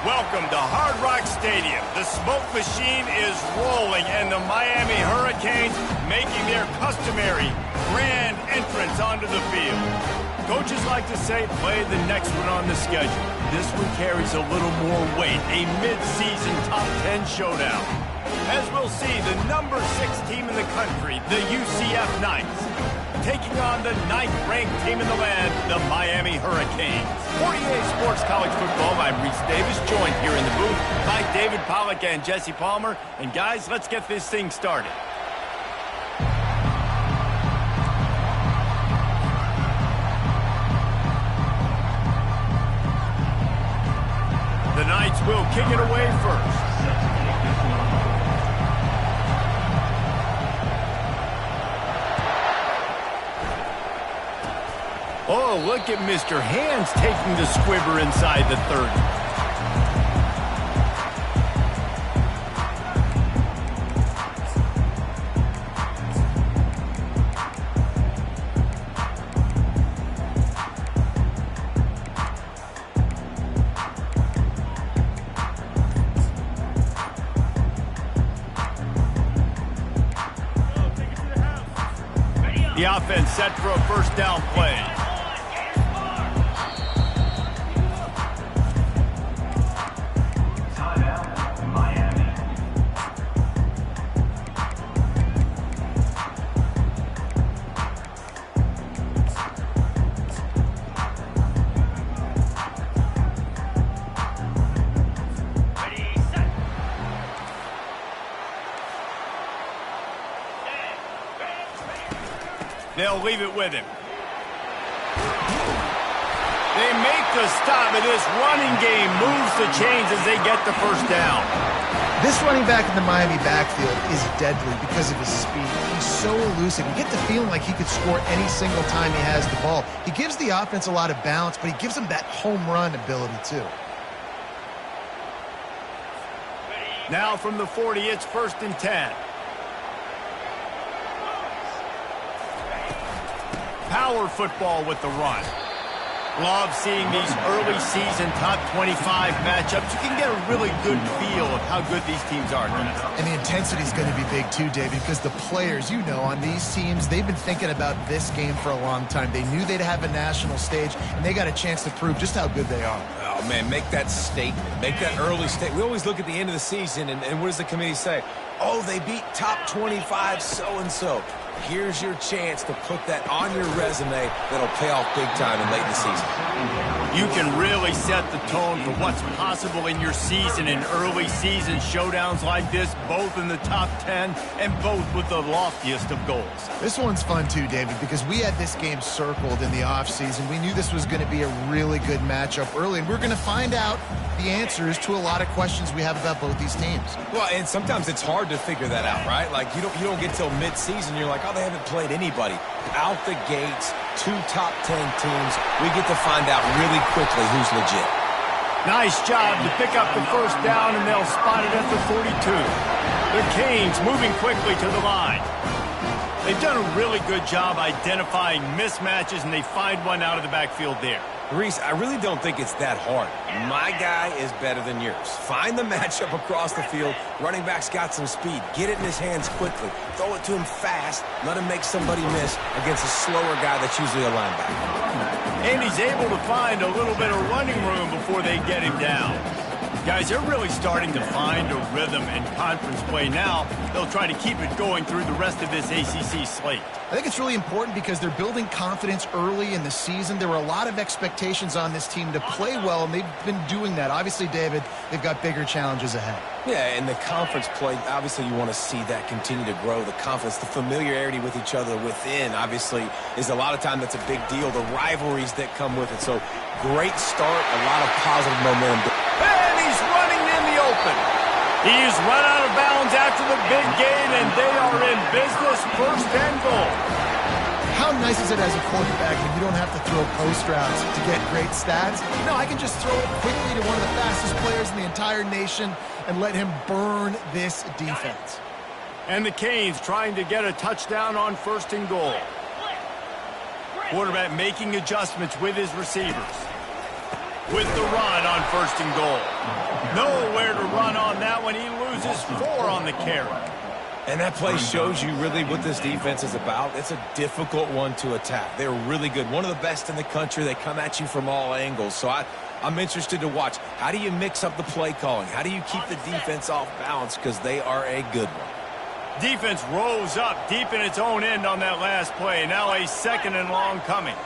Welcome to Hard Rock Stadium. The smoke machine is rolling, and the Miami Hurricanes making their customary grand entrance onto the field. Coaches like to say, play the next one on the schedule. This one carries a little more weight, a mid-season top 10 showdown. As we'll see, the number 6 team in the country, the UCF Knights, taking on the 9th-ranked team in the land, the Miami Hurricanes. For EA Sports College Football, I'm Reese Davis, joined here in the booth by David Pollack and Jesse Palmer. And guys, let's get this thing started. The Knights will kick it away first. Oh, look at Mr. Hands taking the squibber inside the 30. The offense set for a first down play. They'll leave it with him. They make the stop, and this running game moves the chains as they get the first down. This running back in the Miami backfield is deadly because of his speed. He's so elusive. You get the feeling like he could score any single time he has the ball. He gives the offense a lot of balance, but he gives them that home run ability too. Now from the 40, it's 1st and 10. Power football with the run. Love seeing these early season top 25 matchups. You can get a really good feel of how good these teams are. And the intensity is going to be big too, David, because the players, you know, on these teams, they've been thinking about this game for a long time. They knew they'd have a national stage, and they got a chance to prove just how good they are. Oh, man, make that statement. Make that early statement. We always look at the end of the season, and what does the committee say? Oh, they beat top 25 so-and-so. Here's your chance to put that on your resume that'll pay off big time in late in the season. You can really set the tone for what's possible in your season in early season showdowns like this, both in the top 10 and both with the loftiest of goals. This one's fun too, David, because we had this game circled in the offseason. We knew this was going to be a really good matchup early, and we're going to find out the answers to a lot of questions we have about both these teams. Well, and sometimes it's hard to figure that out, right? Like, you don't get till mid-season, you're like, oh, they haven't played anybody. Out the gates, 2 top 10 teams, we get to find out really quickly who's legit. Nice job to pick up the first down, and they'll spot it at the 42. The Canes moving quickly to the line. They've done a really good job identifying mismatches, and they find one out of the backfield there. Reese, I really don't think it's that hard. My guy is better than yours. Find the matchup across the field. Running back's got some speed. Get it in his hands quickly. Throw it to him fast. Let him make somebody miss against a slower guy that's usually a linebacker. And he's able to find a little bit of running room before they get him down. Guys, they're really starting to find a rhythm in conference play now. They'll try to keep it going through the rest of this ACC slate. I think it's really important because they're building confidence early in the season. There were a lot of expectations on this team to play well, and they've been doing that. Obviously, David, they've got bigger challenges ahead. Yeah, and the conference play, obviously you want to see that continue to grow. The confidence, the familiarity with each other within, obviously, is a lot of time that's a big deal. The rivalries that come with it. So, great start, a lot of positive momentum. And he's running in the open. He's run out of bounds after the big gain, and they are in business, 1st and goal. How nice is it as a quarterback when you don't have to throw post routes to get great stats? No, I can just throw it quickly to one of the fastest players in the entire nation and let him burn this defense. And the Canes trying to get a touchdown on 1st and goal. Quarterback making adjustments with his receivers. with the run on 1st and goal. Nowhere to run on that one. He loses 4 on the carry. And that play shows you really what this defense is about. It's a difficult one to attack. They're really good. One of the best in the country. They come at you from all angles. So I'm interested to watch. How do you mix up the play calling? How do you keep the defense off balance? Because they are a good one. Defense rose up deep in its own end on that last play. Now a 2nd and long coming.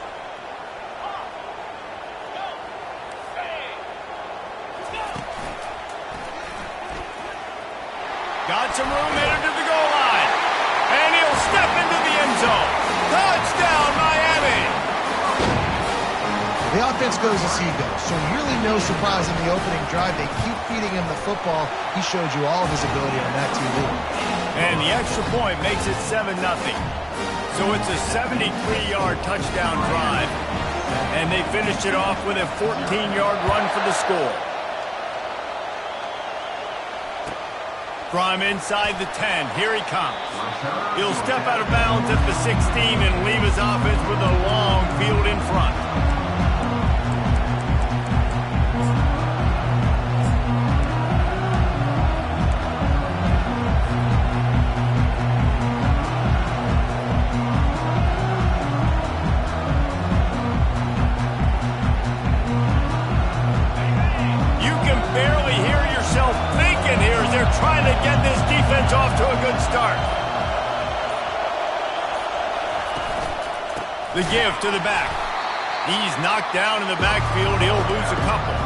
Got some room headed to the goal line. And he'll step into the end zone. Touchdown, Miami! The offense goes as he goes, so really no surprise in the opening drive. They keep feeding him the football. He showed you all of his ability on that TV. And the extra point makes it 7-0. So it's a 73-yard touchdown drive. And they finished it off with a 14-yard run for the score. From inside the 10, here he comes. He'll step out of bounds at the 16 and leave his offense with a long field in front. You can barely hear yourself thinking here as they're trying to get this defense off to a good start. The give to the back. He's knocked down in the backfield. He'll lose a couple.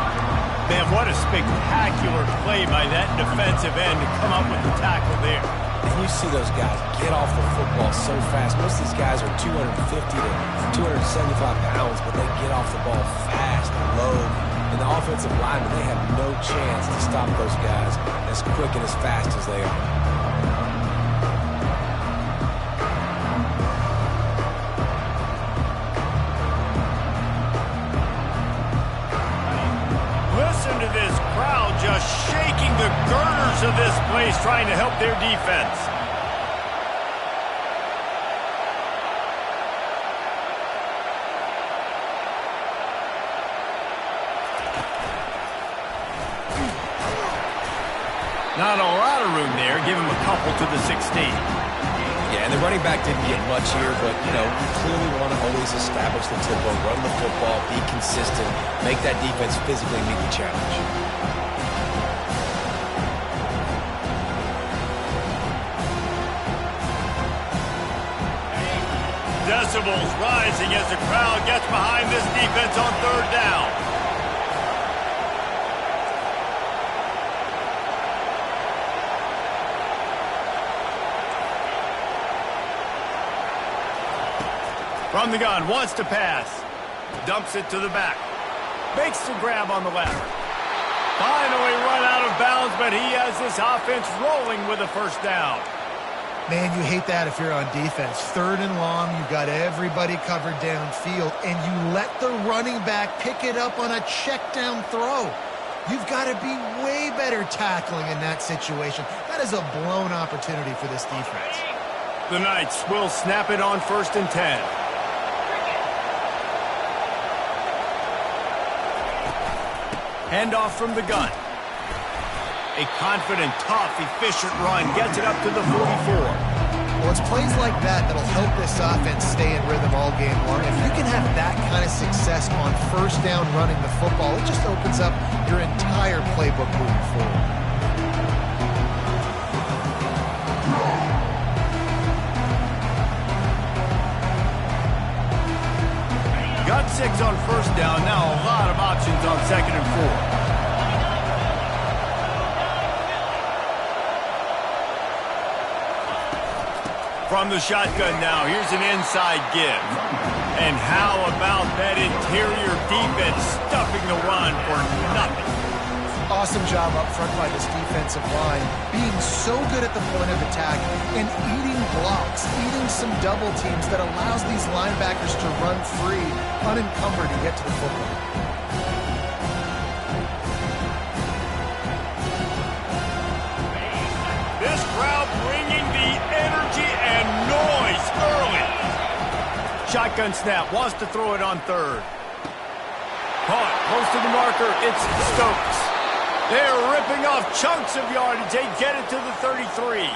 Man, what a spectacular play by that defensive end to come up with the tackle there. And you see those guys get off the football so fast. Most of these guys are 250 to 275 pounds, but they get off the ball fast and low. And the offensive linemen, they have no chance to stop those guys as quick and as fast as they are. Listen to this crowd just shaking the girders of this place, trying to help their defense. Not a lot of room there. Give him a couple to the 16. Yeah, and the running back didn't get much here, but, you know, you clearly want to always establish the tempo, run the football, be consistent, make that defense physically meet the challenge. Decibels rising as the crowd gets behind this defense on 3rd down. From the gun, wants to pass. Dumps it to the back. Makes the grab on the left. Finally run out of bounds, but he has this offense rolling with a 1st down. Man, you hate that if you're on defense. 3rd and long, you've got everybody covered downfield, and you let the running back pick it up on a check down throw. You've got to be way better tackling in that situation. That is a blown opportunity for this defense. The Knights will snap it on 1st and 10. Handoff from the gun. A confident, tough, efficient run gets it up to the 44. Well, it's plays like that that'll help this offense stay in rhythm all game long. If you can have that kind of success on 1st down running the football, it just opens up your entire playbook moving forward. Got 6 on 1st down. Now a lot of options on 2nd and 4. From the shotgun now, here's an inside give. And how about that interior defense stuffing the run for nothing? Awesome job up front by this defensive line, being so good at the point of attack and eating blocks, eating some double teams that allows these linebackers to run free, unencumbered, and get to the football. This crowd bringing the energy and noise early. Shotgun snap, wants to throw it on 3rd. Caught, close to the marker. It's Stokes. They're ripping off chunks of yardage. They get it to the 33.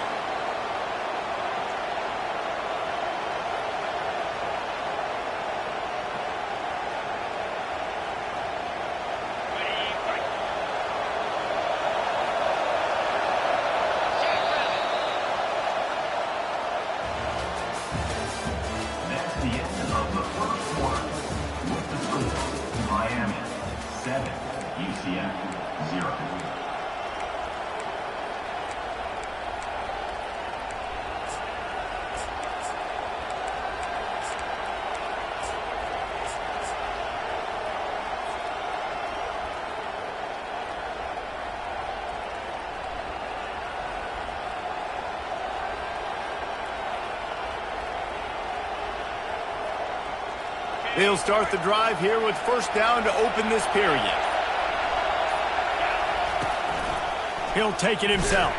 He'll start the drive here with first down to open this period. He'll take it himself.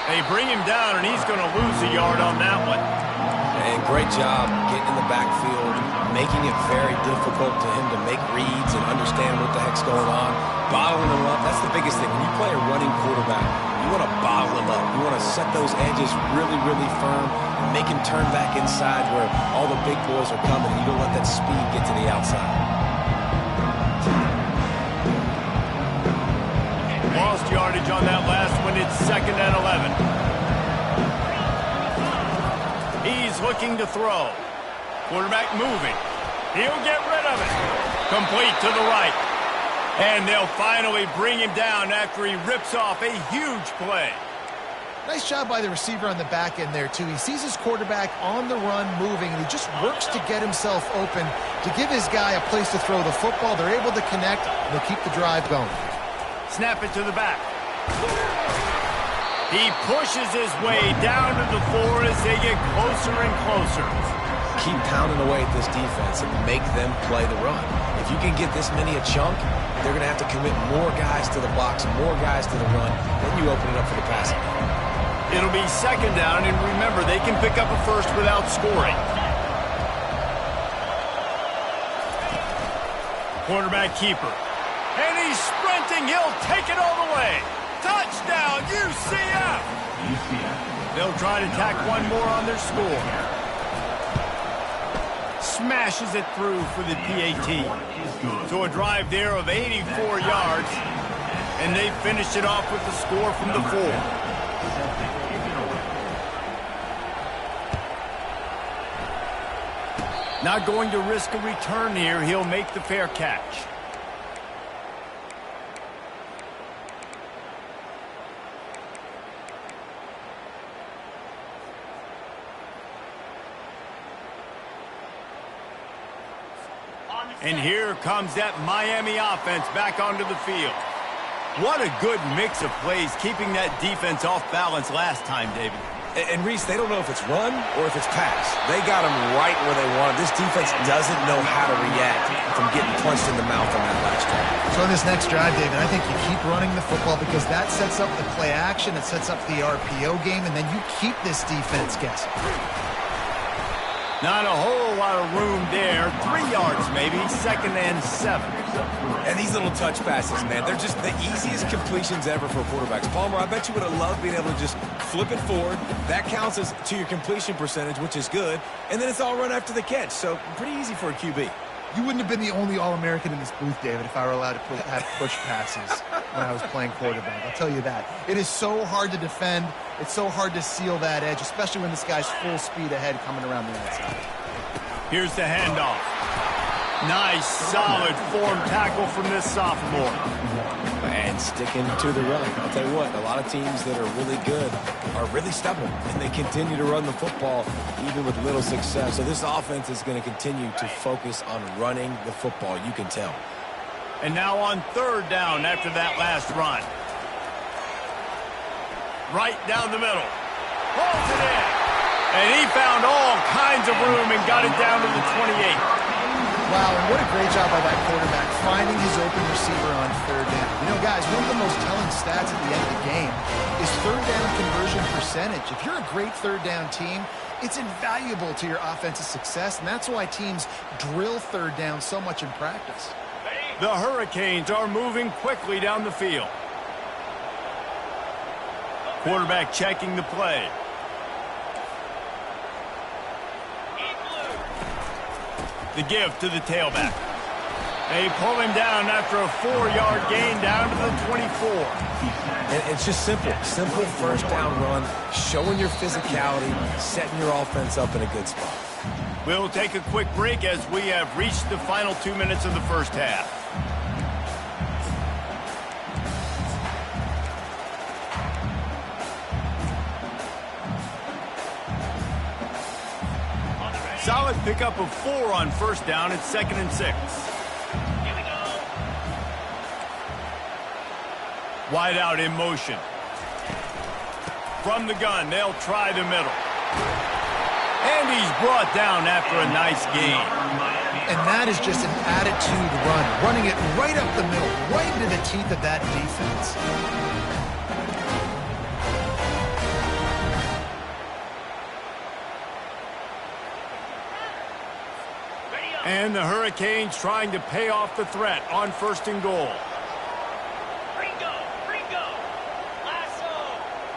They bring him down, and he's going to lose a yard on that one. And great job getting in the backfield, making it very difficult to him to make reads and understand what the heck's going on. Bottling him up, that's the biggest thing. When you play a running quarterback, you want to bottle him up. You want to set those edges really, really firm and make him turn back inside where all the big boys are coming. You don't let that speed get to the outside. Lost yardage on that last one. It's 2nd and 11. He's looking to throw. Quarterback moving. He'll get rid of it. Complete to the right. And they'll finally bring him down after he rips off a huge play. Nice job by the receiver on the back end there, too. He sees his quarterback on the run moving, and he just works to get himself open to give his guy a place to throw the football. They're able to connect. They'll keep the drive going. Snap it to the back. He pushes his way down to the floor as they get closer and closer. Keep pounding away at this defense and make them play the run. If you can get this many a chunk, they're going to have to commit more guys to the box, more guys to the run. Then you open it up for the passing. It'll be 2nd down, and remember, they can pick up a first without scoring. Quarterback keeper. And he's sprinting. He'll take it all the way. Touchdown, UCF! They'll try to tack one more on their score. Smashes it through for the PAT. So a drive there of 84 yards, and they finished it off with the score from the 4. Not going to risk a return here. He'll make the fair catch. And here comes that Miami offense back onto the field. What a good mix of plays, keeping that defense off balance last time, David. And Reese, they don't know if it's run or if it's pass. They got them right where they want. This defense doesn't know how to react from getting punched in the mouth on that last drive. So in this next drive, David, I think you keep running the football because that sets up the play action, it sets up the RPO game, and then you keep this defense guessing. Not a whole lot of room there. 3 yards maybe, 2nd and 7. And these little touch passes, man, they're just the easiest completions ever for quarterbacks. Palmer, I bet you would have loved being able to just flip it forward. That counts as to your completion percentage, which is good. And then it's all run after the catch, so pretty easy for a QB. You wouldn't have been the only All-American in this booth, David, if I were allowed to have push passes when I was playing quarterback. I'll tell you that. It is so hard to defend. It's so hard to seal that edge, especially when this guy's full speed ahead coming around the outside. Here's the handoff. Nice, solid form tackle from this sophomore. And sticking to the run. I'll tell you what, a lot of teams that are really good are really stubborn, and they continue to run the football even with little success. So this offense is going to continue to focus on running the football, you can tell. And now on 3rd down after that last run. Right down the middle. Holds it in. And he found all kinds of room and got it down to the 28. Wow, and what a great job by that quarterback, finding his open receiver on 3rd down. You know, guys, one of the most telling stats at the end of the game is 3rd down conversion percentage. If you're a great 3rd down team, it's invaluable to your offensive success, and that's why teams drill 3rd down so much in practice. The Hurricanes are moving quickly down the field. Quarterback checking the play. The give to the tailback. They pull him down after a 4-yard gain down to the 24. And it's just simple. Simple first down run, showing your physicality, setting your offense up in a good spot. We'll take a quick break as we have reached the final 2 minutes of the first half. Solid pickup of 4 on first down at 2nd and 6. Here we go. Wide out in motion. From the gun, they'll try the middle. And he's brought down after a nice gain. And that is just an attitude run, running it right up the middle, right into the teeth of that defense. And the Hurricanes trying to pay off the threat on 1st and goal. Ringo, lasso,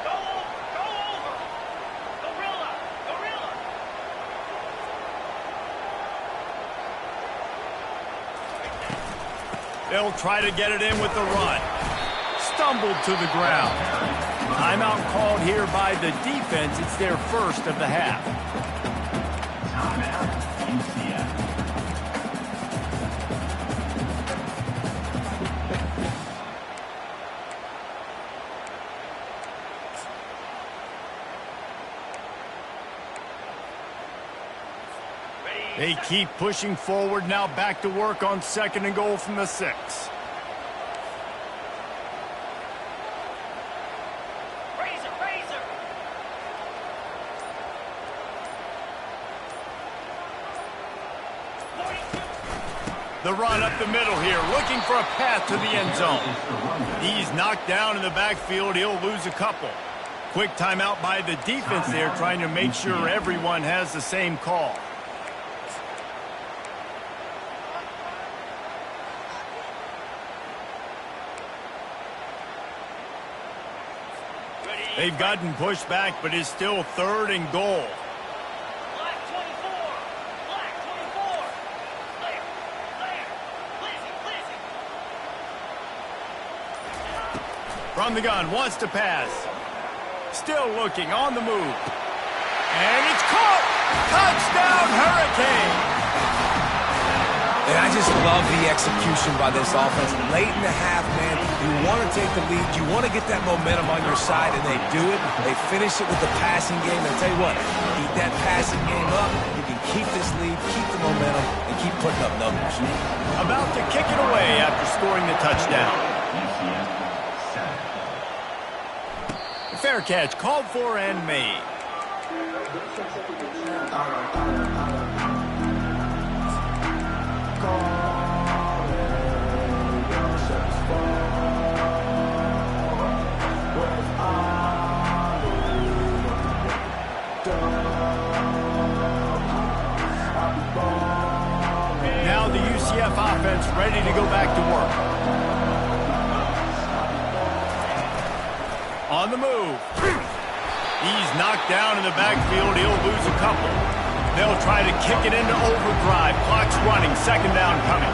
go over, gorilla. They'll try to get it in with the run. Stumbled to the ground. Timeout called here by the defense. It's their first of the half. They keep pushing forward, now back to work on 2nd and goal from the 6. Razor. The run up the middle here, looking for a path to the end zone. He's knocked down in the backfield. He'll lose a couple. Quick timeout by the defense there, trying to make sure everyone has the same call. They've gotten pushed back, but it's still 3rd and goal. Black 24. Clear. Blizzy. From the gun, wants to pass. Still looking, on the move. And it's caught! Touchdown, Hurricane! And I just love the execution by this offense. Late in the half, man, you want to take the lead. You want to get that momentum on your side, and they do it. They finish it with the passing game. And I tell you what, keep that passing game up. You can keep this lead, keep the momentum, and keep putting up numbers. About to kick it away after scoring the touchdown. Fair catch, called for and made. Now the UCF offense ready to go back to work. On the move. He's knocked down in the backfield. He'll lose a couple. They'll try to kick it into overdrive. Clock's running. 2nd down coming.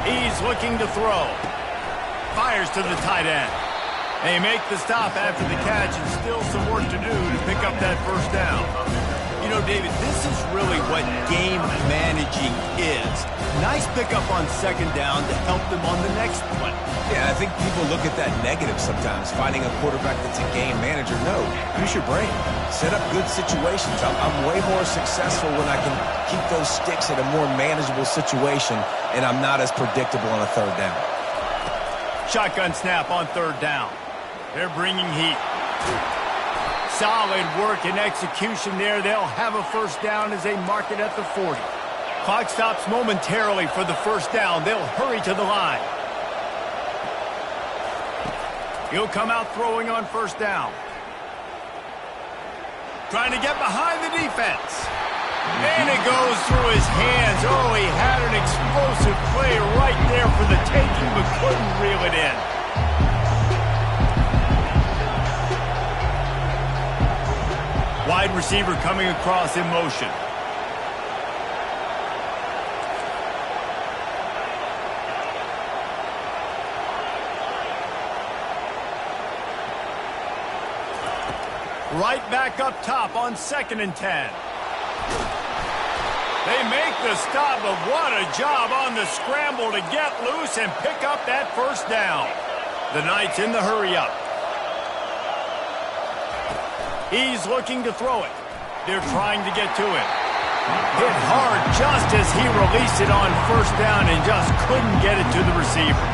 He's looking to throw. Fires to the tight end. They make the stop after the catch, and still some work to do to pick up that 1st down. You know, David, this is really what game managing is. Nice pickup on 2nd down to help them on the next play. Yeah, I think people look at that negative sometimes, finding a quarterback that's a game manager. No, use your brain. Set up good situations. I'm way more successful when I can keep those sticks at a more manageable situation, and I'm not as predictable on a 3rd down. Shotgun snap on 3rd down. They're bringing heat. Solid work and execution there. They'll have a 1st down as they mark it at the 40. Clock stops momentarily for the 1st down. They'll hurry to the line. He'll come out throwing on 1st down. Trying to get behind the defense. And it goes through his hands. Oh, he had an explosive play right there for the taking, but couldn't reel it in. Wide receiver coming across in motion. Right back up top on 2nd and 10. They make the stop, but what a job on the scramble to get loose and pick up that first down. The Knights in the hurry up. He's looking to throw it. They're trying to get to it. Hit hard just as he released it on first down and just couldn't get it to the receiver.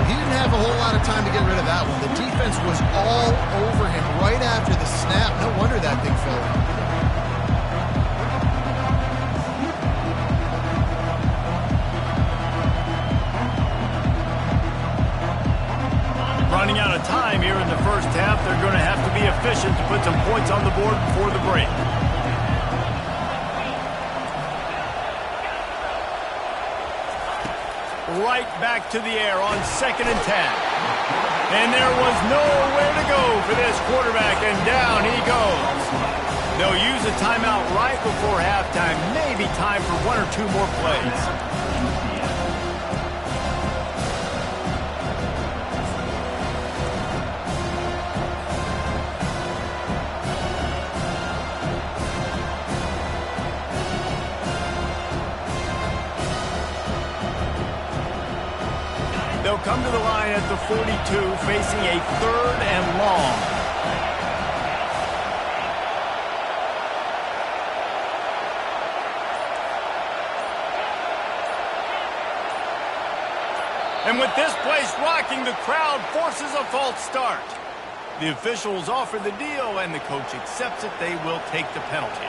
He didn't have a whole lot of time to get rid of that one. The defense was all over him right after the snap. No wonder that thing fell. Running out of time here in the first half. They're going to have to be efficient to put some points on the board before the break. Right back to the air on 2nd and 10. And there was nowhere to go for this quarterback, and down he goes. They'll use a timeout right before halftime. Maybe time for 1 or 2 more plays. They'll come to the line at the 42, facing a 3rd and long. And with this place rocking, the crowd forces a false start. The officials offer the deal, and the coach accepts it. They will take the penalty.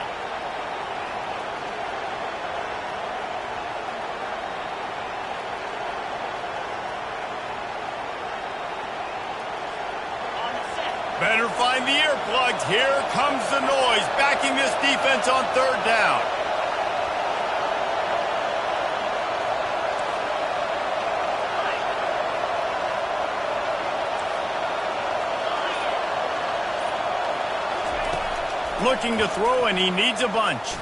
Better find the earplugs. Here comes the noise, backing this defense on 3rd down. Looking to throw, and he needs a bunch.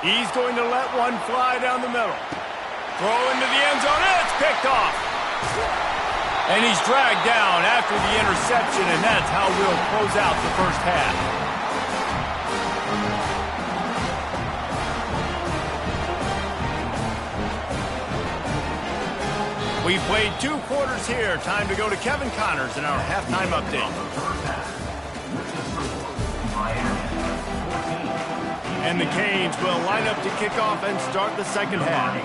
He's going to let one fly down the middle. Throw into the end zone. It's picked off. And he's dragged down after the interception, and that's how we'll close out the first half. We played 2 quarters here. Time to go to Kevin Connors in our halftime update. And the Canes will line up to kick off and start the second half.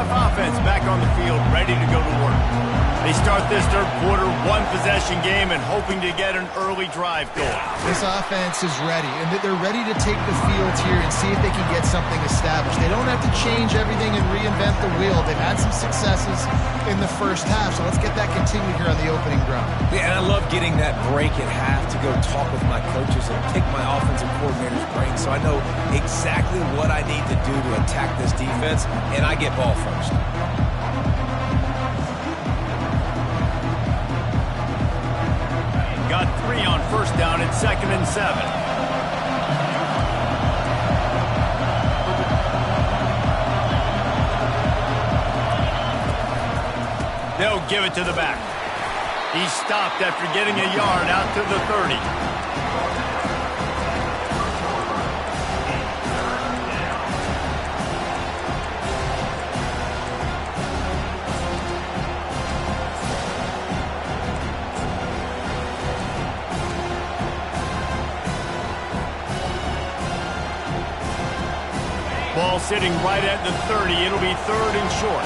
Offense back on the field, ready to go to work. They start this 3rd quarter, 1-possession game, and hoping to get an early drive going. This offense is ready, and they're ready to take the field here and see if they can get something established. They don't have to change everything and reinvent the wheel. They've had some successes in the first half, so let's get that continued here on the opening drive. Yeah, and I love getting that break at half to go talk with my coaches and pick my offensive coordinator's brain so I know exactly what I need to do to attack this defense, and I get ball first. Got 3 on first down at 2nd and 7. They'll give it to the back. He stopped after getting a yard out to the 30. Ball sitting right at the 30. It'll be 3rd and short.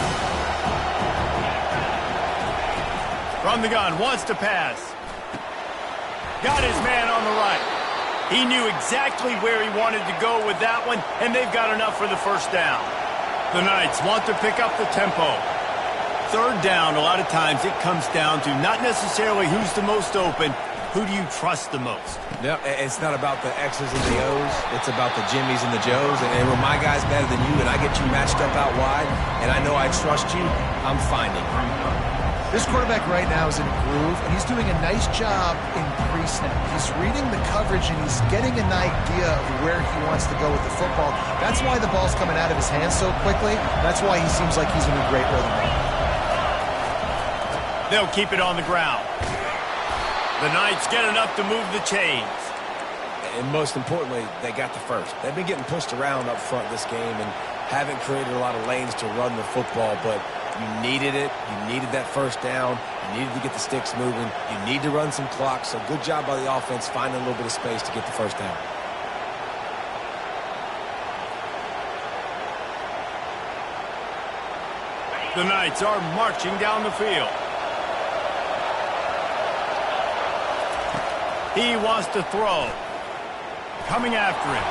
From the gun, wants to pass. Got his man on the right. He knew exactly where he wanted to go with that one, and they've got enough for the first down. The Knights want to pick up the tempo. Third down, a lot of times it comes down to not necessarily who's the most open, who do you trust the most? Yeah, it's not about the X's and the O's. It's about the Jimmies and the Joes. And when my guy's better than you and I get you matched up out wide and I know I trust you, I'm finding you. This quarterback right now is in a groove, and he's doing a nice job in pre-snap. He's reading the coverage, and he's getting an idea of where he wants to go with the football. That's why the ball's coming out of his hands so quickly. That's why he seems like he's in a great rhythm right now. They'll keep it on the ground. The Knights get enough to move the chains. And most importantly, they got the first. They've been getting pushed around up front this game and haven't created a lot of lanes to run the football, but you needed it. You needed that first down. You needed to get the sticks moving. You need to run some clock. So good job by the offense finding a little bit of space to get the first down. The Knights are marching down the field. He wants to throw. Coming after him.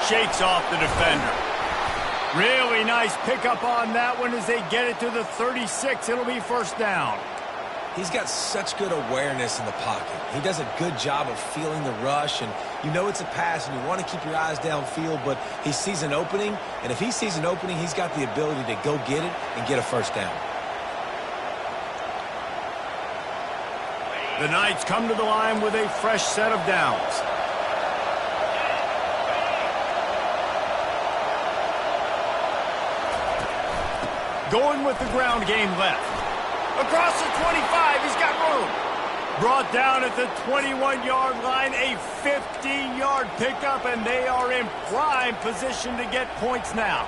Shakes off the defender. Really nice pickup on that one as they get it to the 36. It'll be first down. He's got such good awareness in the pocket. He does a good job of feeling the rush, and you know it's a pass, and you want to keep your eyes downfield, but he sees an opening, and if he sees an opening, he's got the ability to go get it and get a first down. The Knights come to the line with a fresh set of downs. Going with the ground game left. Across the 25, he's got room. Brought down at the 21-yard line, a 15-yard pickup, and they are in prime position to get points now.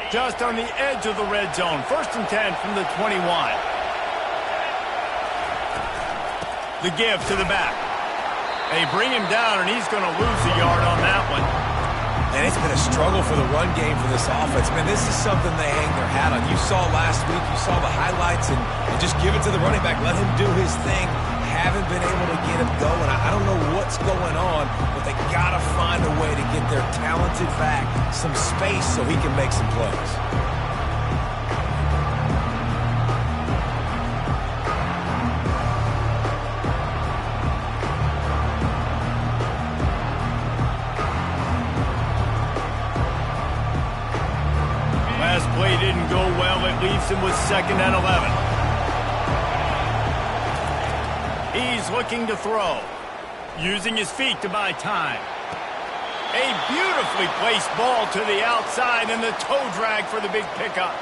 Just on the edge of the red zone. First and 10 from the 21. The give to the back. They bring him down, and he's going to lose a yard on that one. And it's been a struggle for the run game for this offense. Man, this is something they hang their hat on. You saw last week, you saw the highlights, and just give it to the running back. Let him do his thing. Haven't been able to get him going. I don't know what's going on, but they got to find a way to get their talented back some space so he can make some plays. Last play didn't go well. It leaves him with 2nd and 11. He's looking to throw. Using his feet to buy time. A beautifully placed ball to the outside and the toe drag for the big pickup.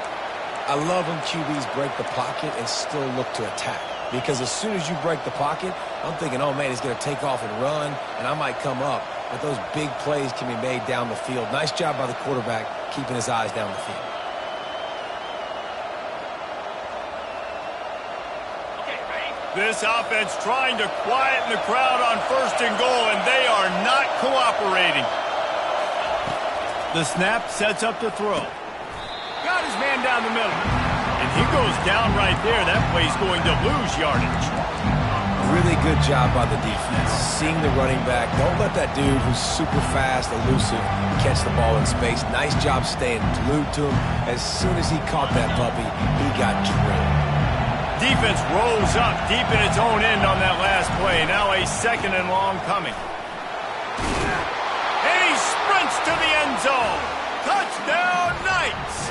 I love when QBs break the pocket and still look to attack. Because as soon as you break the pocket, I'm thinking, oh man, he's going to take off and run, and I might come up. But those big plays can be made down the field. Nice job by the quarterback keeping his eyes down the field. This offense trying to quieten the crowd on 1st and goal, and they are not cooperating. The snap sets up to throw. Got his man down the middle. And he goes down right there. That play's going to lose yardage. Really good job by the defense. Seeing the running back. Don't let that dude who's super fast, elusive, catch the ball in space. Nice job staying glued to him. As soon as he caught that puppy, he got drilled. Defense rolls up deep in its own end on that last play. Now a 2nd and long coming. And he sprints to the end zone. Touchdown, Knights!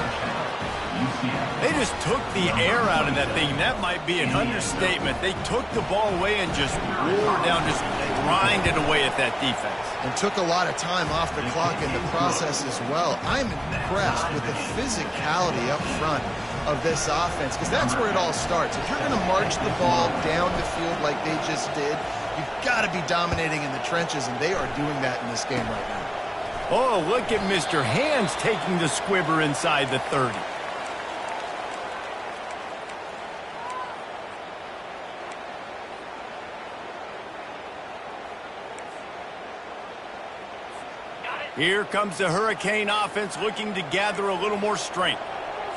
They just took the air out of that thing. That might be an understatement. They took the ball away and just wore down, just grinded away at that defense. And took a lot of time off the clock in the process as well. I'm impressed with the physicality up front of this offense, because that's where it all starts. If you're going to march the ball down the field like they just did, you've got to be dominating in the trenches, and they are doing that in this game right now. Oh, look at Mr. Hands taking the squibber inside the 30. Here comes the Hurricane offense looking to gather a little more strength.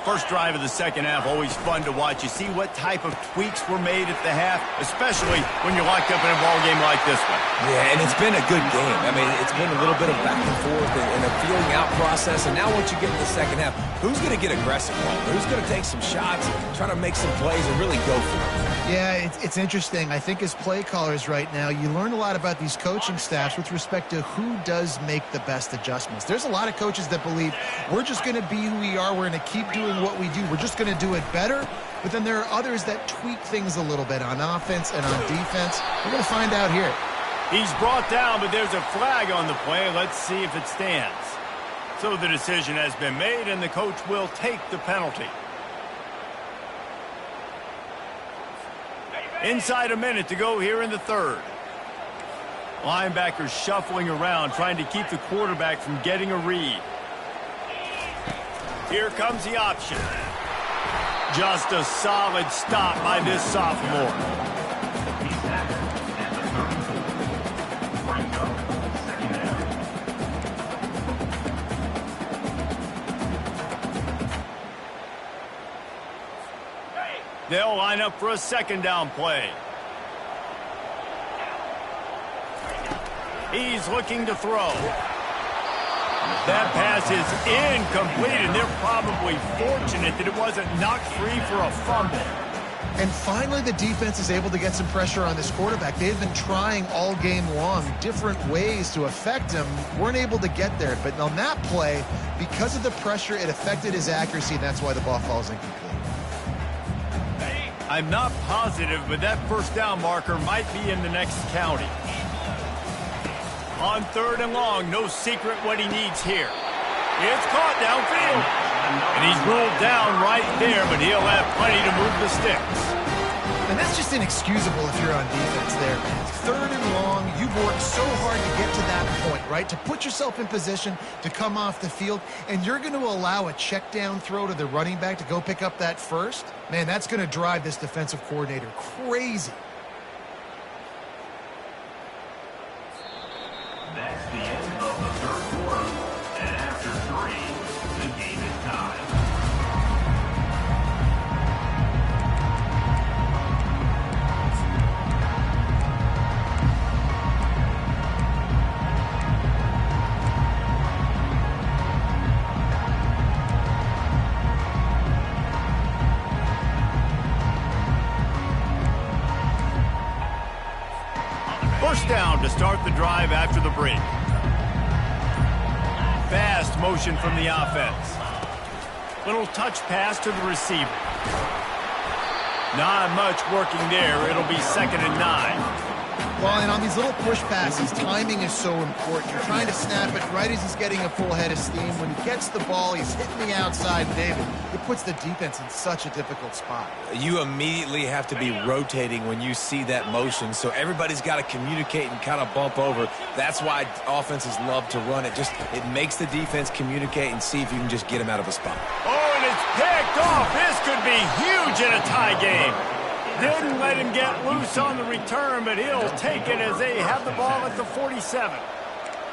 First drive of the second half, always fun to watch. You see what type of tweaks were made at the half, especially when you're locked up in a ball game like this one. Yeah, and it's been a good game. I mean, it's been a little bit of back and forth and a feeling out process. And now once you get to the second half, who's going to get aggressive, Paul? Who's going to take some shots, try to make some plays, and really go for it? Yeah, it's interesting. I think as play callers right now, you learn a lot about these coaching staffs with respect to who does make the best adjustments. There's a lot of coaches that believe we're just going to be who we are. We're going to keep doing what we do. We're just going to do it better. But then there are others that tweak things a little bit on offense and on defense. We're going to find out here. He's brought down, but there's a flag on the play. Let's see if it stands. So the decision has been made, and the coach will take the penalty. Inside a minute to go here in the third. Linebackers shuffling around, trying to keep the quarterback from getting a read. Here comes the option. Just a solid stop by this sophomore. They'll line up for a second down play. He's looking to throw. That pass is incomplete, and they're probably fortunate that it wasn't knocked free for a fumble. And finally, the defense is able to get some pressure on this quarterback. They've been trying all game long different ways to affect him. Weren't able to get there. But on that play, because of the pressure, it affected his accuracy, and that's why the ball falls incomplete. I'm not positive, but that first down marker might be in the next county. On third and long, no secret what he needs here. It's caught downfield. And he's ruled down right there, but he'll have plenty to move the sticks. And that's just inexcusable if you're on defense there. Third and long, you've worked so hard to get to that point, right? To put yourself in position to come off the field, and you're going to allow a check down throw to the running back to go pick up that first? Man, that's going to drive this defensive coordinator crazy. That's the end of the third quarter. And after 3, the game is tied. First down to start the drive after the break. Fast motion from the offense. Little touch pass to the receiver. Not much working there. It'll be 2nd and 9. Well, and on these little push passes, timing is so important. You're trying to snap it right as he's getting a full head of steam. When he gets the ball, he's hitting the outside, David. It puts the defense in such a difficult spot. You immediately have to be rotating when you see that motion, so everybody's got to communicate and kind of bump over. That's why offenses love to run it. It makes the defense communicate and see if you can just get him out of a spot. Oh, and it's picked off. This could be huge in a tie game. Didn't let him get loose on the return, but he'll take it as they have the ball at the 47.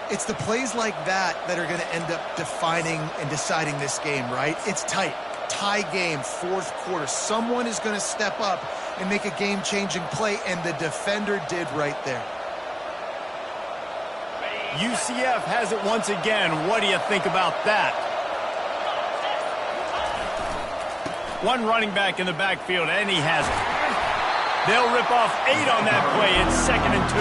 It's the plays like that that are going to end up defining and deciding this game, right? It's tight. Tie game, fourth quarter. Someone is going to step up and make a game-changing play, and the defender did right there. UCF has it once again. What do you think about that? One running back in the backfield, and he has it. They'll rip off 8 on that play. It's 2nd and 2.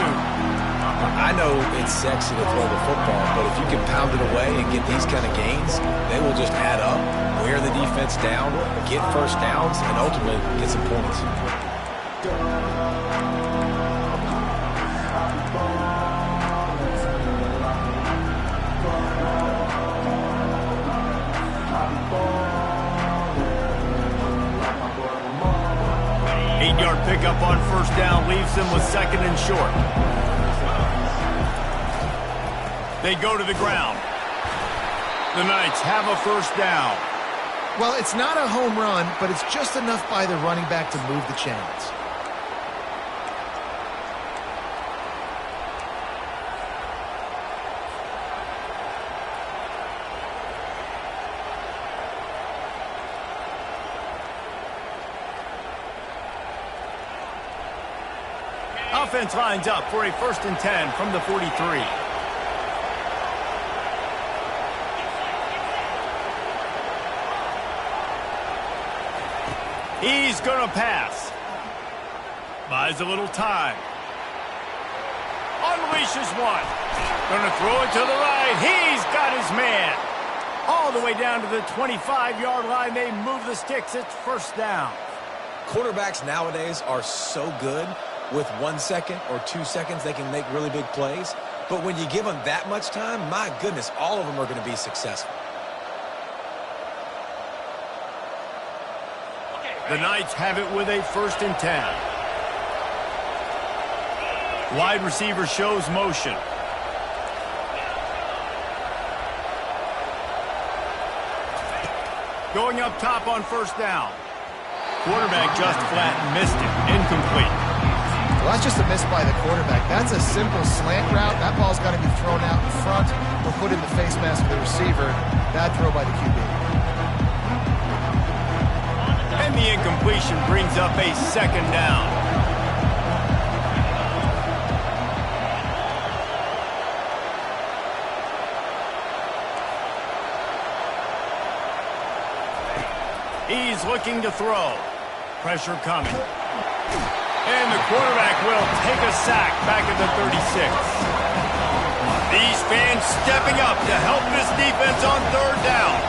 I know it's sexy to throw the football, but if you can pound it away and get these kind of gains, they will just add up, wear the defense down, get first downs, and ultimately get some points. Yard pickup on first down leaves them with 2nd and short. They go to the ground. The Knights have a first down. Well, it's not a home run, but it's just enough by the running back to move the chains. Offense lines up for a 1st and 10 from the 43. He's going to pass. Buys a little time. Unleashes one. Going to throw it to the right. He's got his man. All the way down to the 25-yard line. They move the sticks. It's 1st down. Quarterbacks nowadays are so good. With 1 second or 2 seconds, they can make really big plays. But when you give them that much time, my goodness, all of them are going to be successful. The Knights have it with a 1st and 10. Wide receiver shows motion. Going up top on 1st down. Quarterback just flat missed it. Incomplete. Well, that's just a miss by the quarterback. That's a simple slant route. That ball's got to be thrown out in front or put in the face mask of the receiver. Bad throw by the QB. And the incompletion brings up a 2nd down. He's looking to throw. Pressure coming. And the quarterback will take a sack back at the 36. These fans stepping up to help this defense on 3rd down.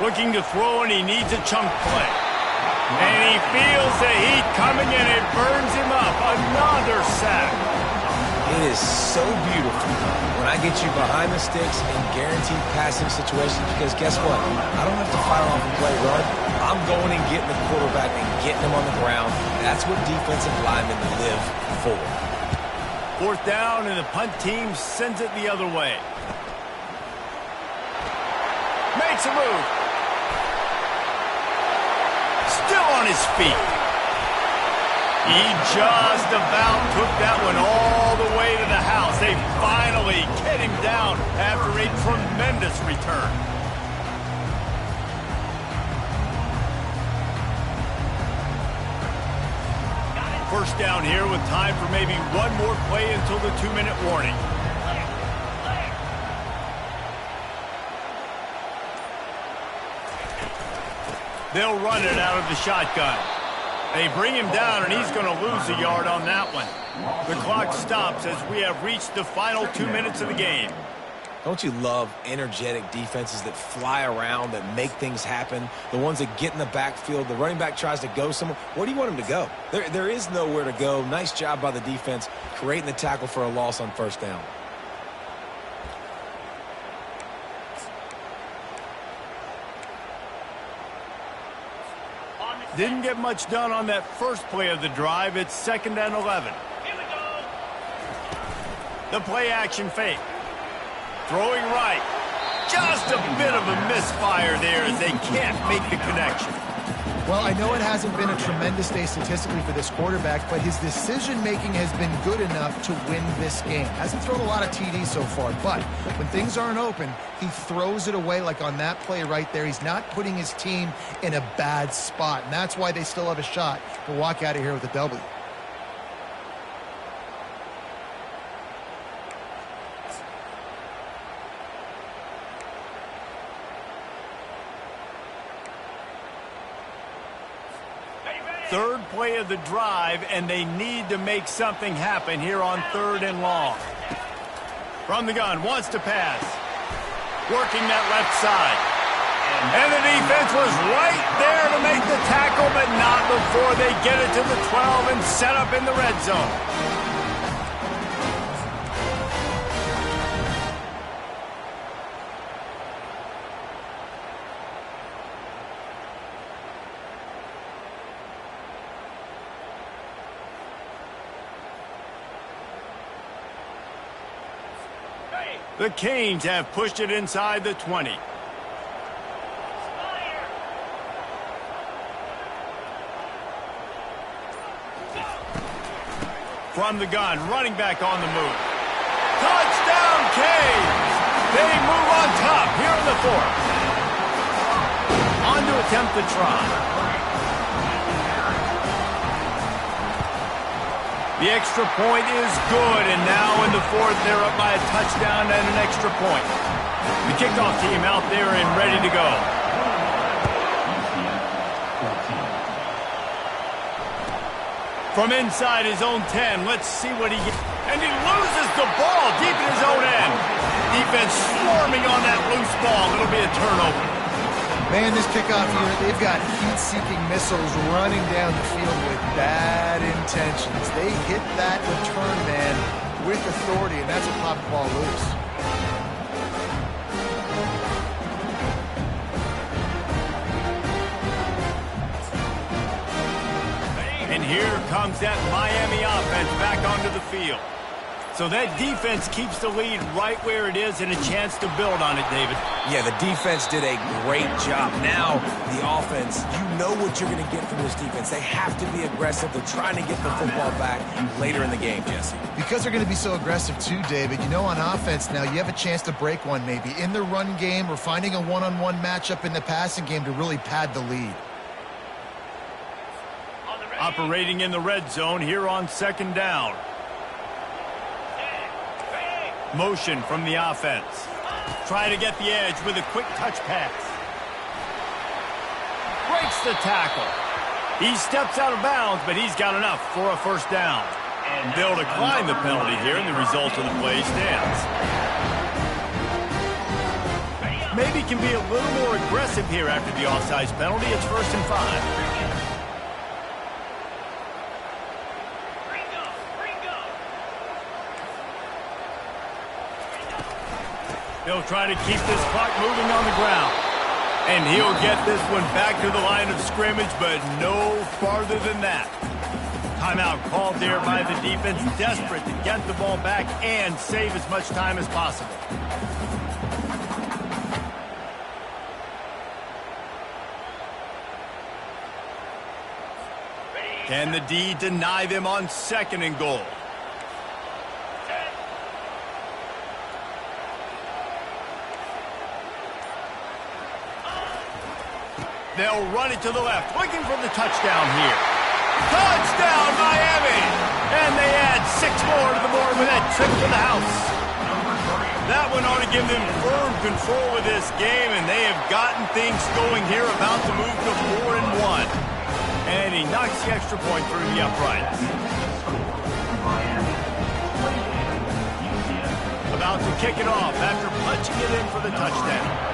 Looking to throw, and he needs a chunk play. And he feels the heat coming, and it burns him up. Another sack. It is so beautiful when I get you behind the sticks in guaranteed passing situations, because guess what? I don't have to fire off and play run. I'm going and getting the quarterback and getting him on the ground. That's what defensive linemen live for. 4th down, and the punt team sends it the other way. Makes a move. Still on his feet. He just about took that one all the way to the house. They finally get him down after a tremendous return. First down here with time for maybe one more play until the 2-minute warning. They'll run it out of the shotgun. They bring him down, and he's going to lose a yard on that one. The clock stops as we have reached the final 2 minutes of the game. Don't you love energetic defenses that fly around, that make things happen? The ones that get in the backfield, the running back tries to go somewhere. Where do you want him to go? There is nowhere to go. Nice job by the defense creating the tackle for a loss on 1st down. Didn't get much done on that first play of the drive. It's 2nd and 11. Here we go. The play action fake. Throwing right. Just a bit of a misfire there as they can't make the connection. Well, I know it hasn't been a tremendous day statistically for this quarterback, but his decision-making has been good enough to win this game. Hasn't thrown a lot of TDs so far, but when things aren't open, he throws it away like on that play right there. He's not putting his team in a bad spot, and that's why they still have a shot to walk out of here with a W. Third play of the drive, and they need to make something happen here on 3rd and long. From the gun, wants to pass. Working that left side. And the defense was right there to make the tackle, but not before they get it to the 12 and set up in the red zone. The Canes have pushed it inside the 20. From the gun, running back on the move. Touchdown, Canes! They move on top here in the fourth. On to attempt the try. The extra point is good, and now in the fourth, they're up by a touchdown and an extra point. The kickoff team out there and ready to go. From inside his own 10, let's see what he gets. And he loses the ball deep in his own end. Defense swarming on that loose ball. It'll be a turnover. Man, this kickoff unit, they've got heat-seeking missiles running down the field with bad intentions. They hit that return man with authority, and that's what popped the ball loose. And here comes that Miami offense back onto the field. So that defense keeps the lead right where it is and a chance to build on it, David. Yeah, the defense did a great job. Now, the offense, you know what you're going to get from this defense. They have to be aggressive. They're trying to get the football back later in the game, Jesse. Because they're going to be so aggressive too, David, you know on offense now you have a chance to break one maybe in the run game or finding a one-on-one matchup in the passing game to really pad the lead. Operating in the red zone here on second down. Motion from the offense. Trying to get the edge with a quick touch pass. Breaks the tackle. He steps out of bounds, but he's got enough for a first down. And they'll decline the penalty here, and the result of the play stands. Maybe can be a little more aggressive here after the offsides penalty. It's 1st and 5. He'll try to keep this clock moving on the ground. And he'll get this one back to the line of scrimmage, but no farther than that. Timeout called there by the defense, desperate to get the ball back and save as much time as possible. Can the D deny them on 2nd and goal? They'll run it to the left, looking for the touchdown here. Touchdown, Miami! And they add 6 more to the board with that trip to the house. That one ought to give them firm control of this game, and they have gotten things going here, about to move to 4 and 1. And he knocks the extra point through the uprights. About to kick it off after punching it in for the touchdown.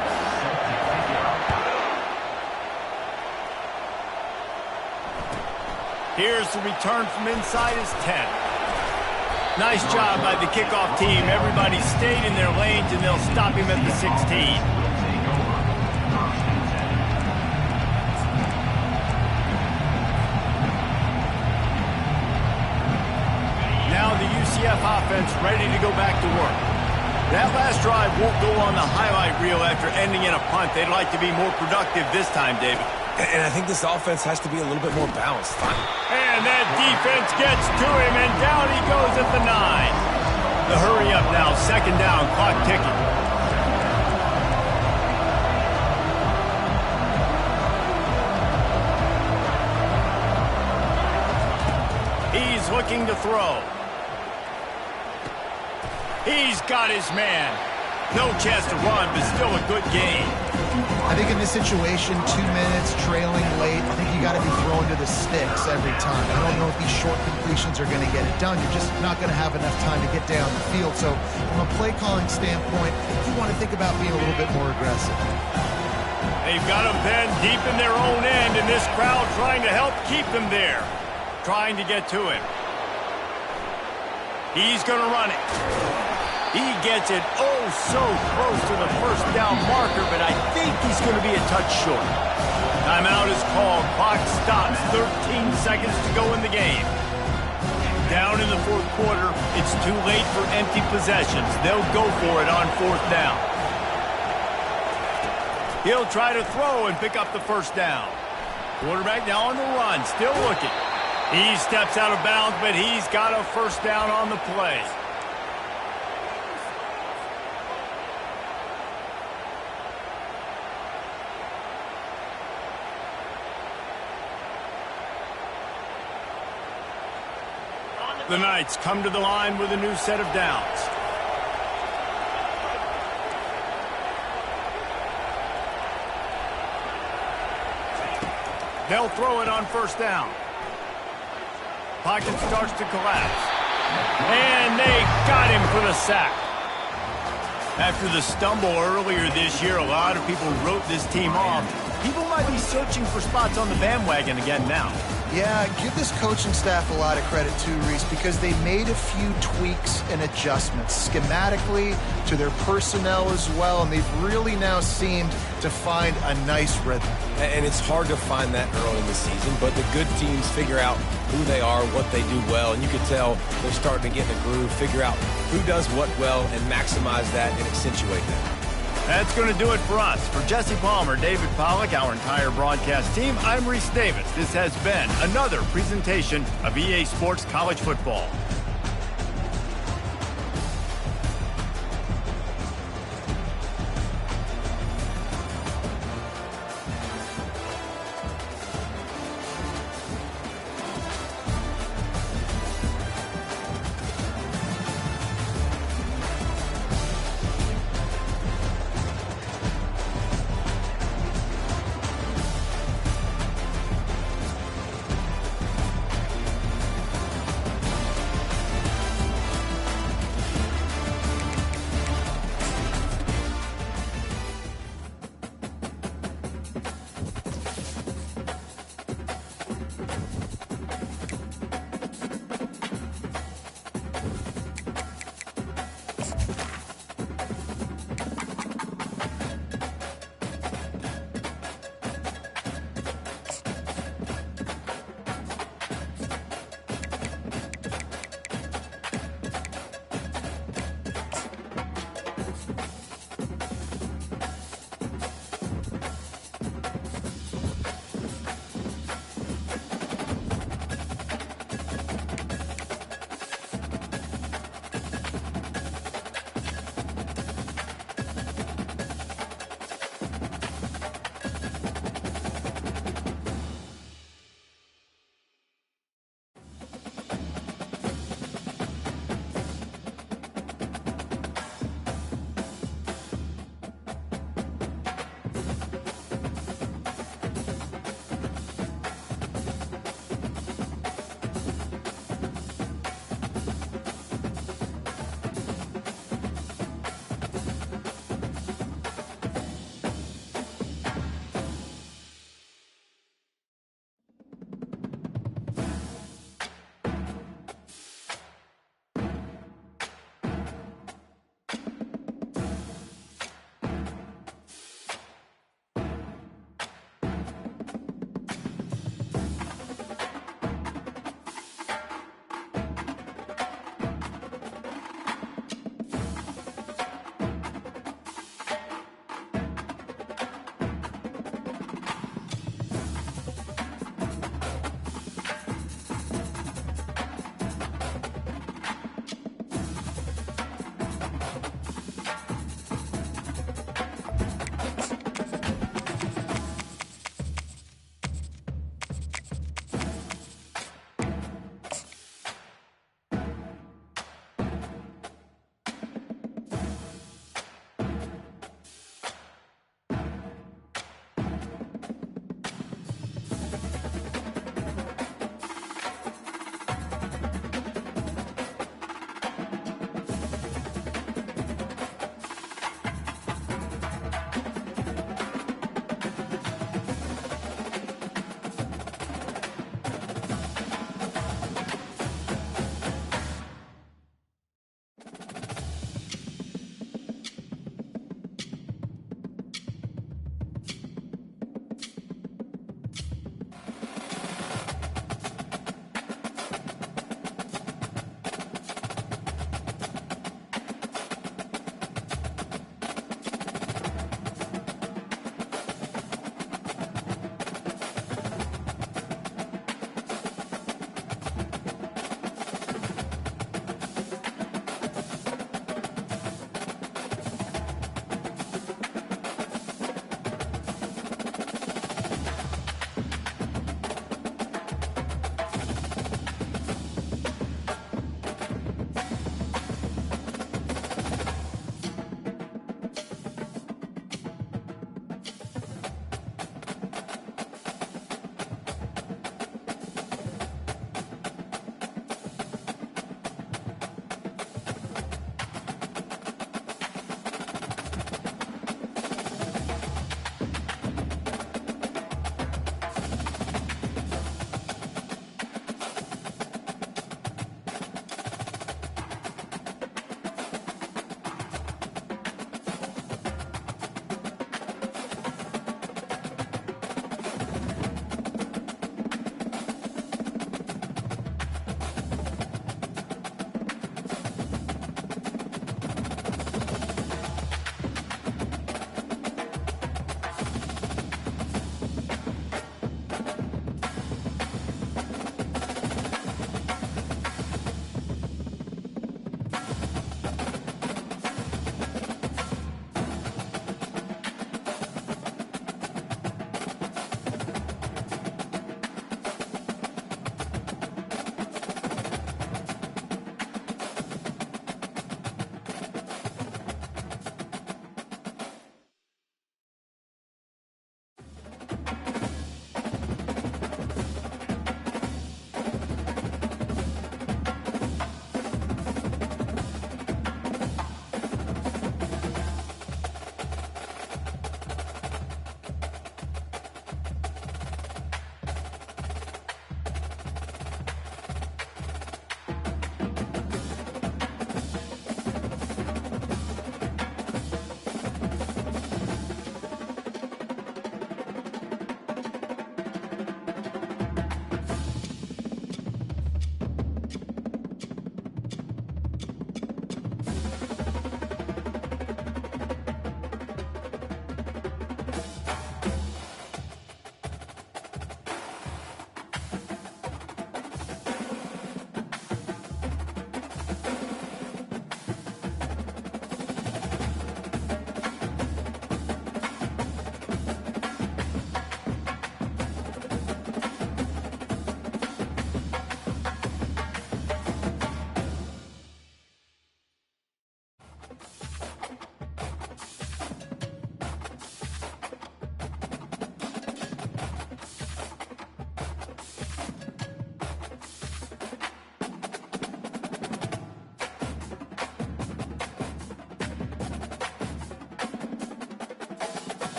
Here's the return from inside his 10. Nice job by the kickoff team. Everybody stayed in their lanes, and they'll stop him at the 16. Now the UCF offense ready to go back to work. That last drive won't go on the highlight reel after ending in a punt. They'd like to be more productive this time, David. And I think this offense has to be a little bit more balanced. And that defense gets to him, and down he goes at the 9. The hurry up now, 2nd down, clock ticking. He's looking to throw. He's got his man. No chance to run, but still a good game. I think in this situation, 2 minutes, trailing late, I think you got to be throwing to the sticks every time. I don't know if these short completions are going to get it done. You're just not going to have enough time to get down the field. So from a play calling standpoint, you want to think about being a little bit more aggressive. They've got them then deep in their own end, and this crowd trying to help keep them there. Trying to get to him. He's going to run it. He gets it so close to the first down marker, but I think he's going to be a touch short. Timeout is called. Clock stops. 13 seconds to go in the game. Down in the 4th quarter, it's too late for empty possessions. They'll go for it on 4th down. He'll try to throw and pick up the first down. Quarterback now on the run, still looking. He steps out of bounds, but he's got a first down on the play. The Knights come to the line with a new set of downs. They'll throw it on first down. Pocket starts to collapse. And they got him for the sack. After the stumble earlier this year, a lot of people wrote this team off. People might be searching for spots on the bandwagon again now. Yeah, give this coaching staff a lot of credit too, Reese, because they made a few tweaks and adjustments schematically to their personnel as well, and they've really now seemed to find a nice rhythm. And it's hard to find that early in the season, but the good teams figure out who they are, what they do well, and you can tell they're starting to get in the groove, figure out who does what well, and maximize that and accentuate that. That's going to do it for us. For Jesse Palmer, David Pollack, our entire broadcast team, I'm Reese Davis. This has been another presentation of EA Sports College Football.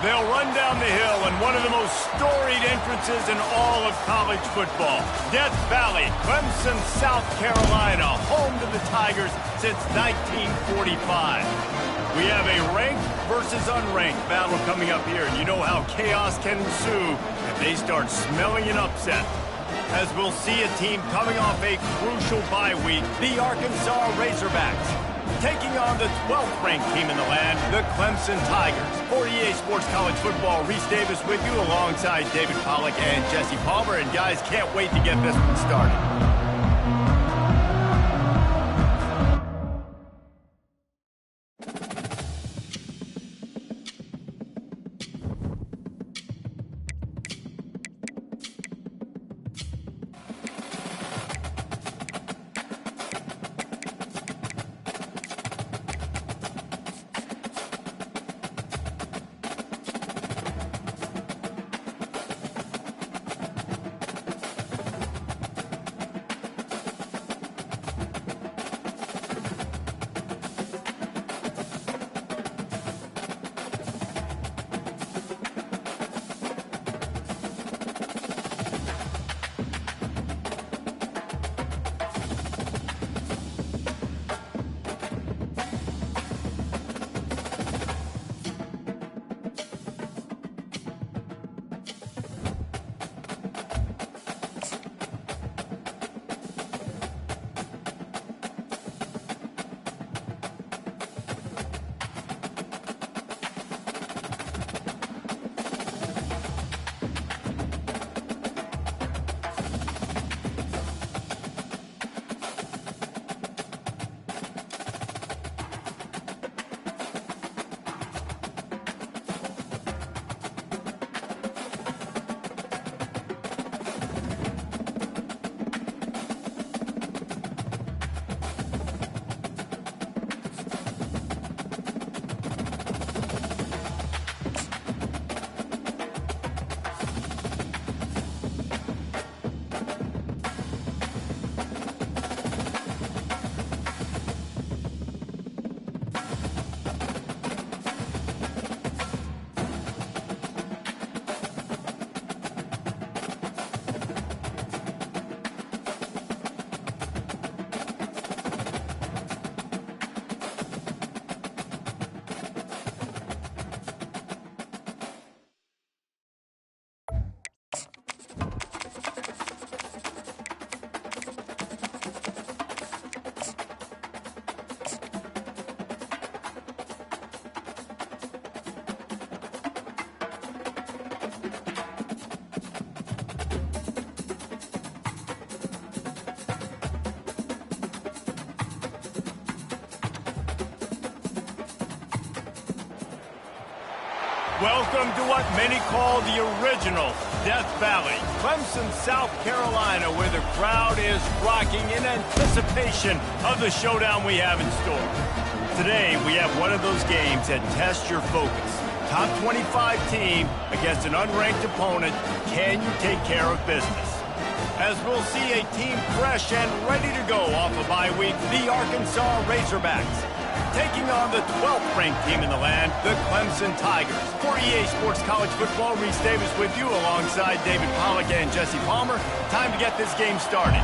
They'll run down the hill in one of the most storied entrances in all of college football. Death Valley, Clemson, South Carolina, home to the Tigers since 1945. We have a ranked versus unranked battle coming up here, and you know how chaos can ensue if they start smelling an upset. As we'll see a team coming off a crucial bye week, the Arkansas Razorbacks, taking on the 12th ranked team in the land, the Clemson Tigers. For EA Sports College Football, Reese Davis with you alongside David Pollack and Jesse Palmer. And guys, can't wait to get this one started. Welcome to what many call the original Death Valley, Clemson, South Carolina, where the crowd is rocking in anticipation of the showdown we have in store. Today, we have one of those games that test your focus. Top 25 team against an unranked opponent. Can you take care of business? As we'll see a team fresh and ready to go off a bye week, the Arkansas Razorbacks, taking on the 12th ranked team in the land, the Clemson Tigers. For EA Sports College Football, Reese Davis with you alongside David Pollack and Jesse Palmer. Time to get this game started.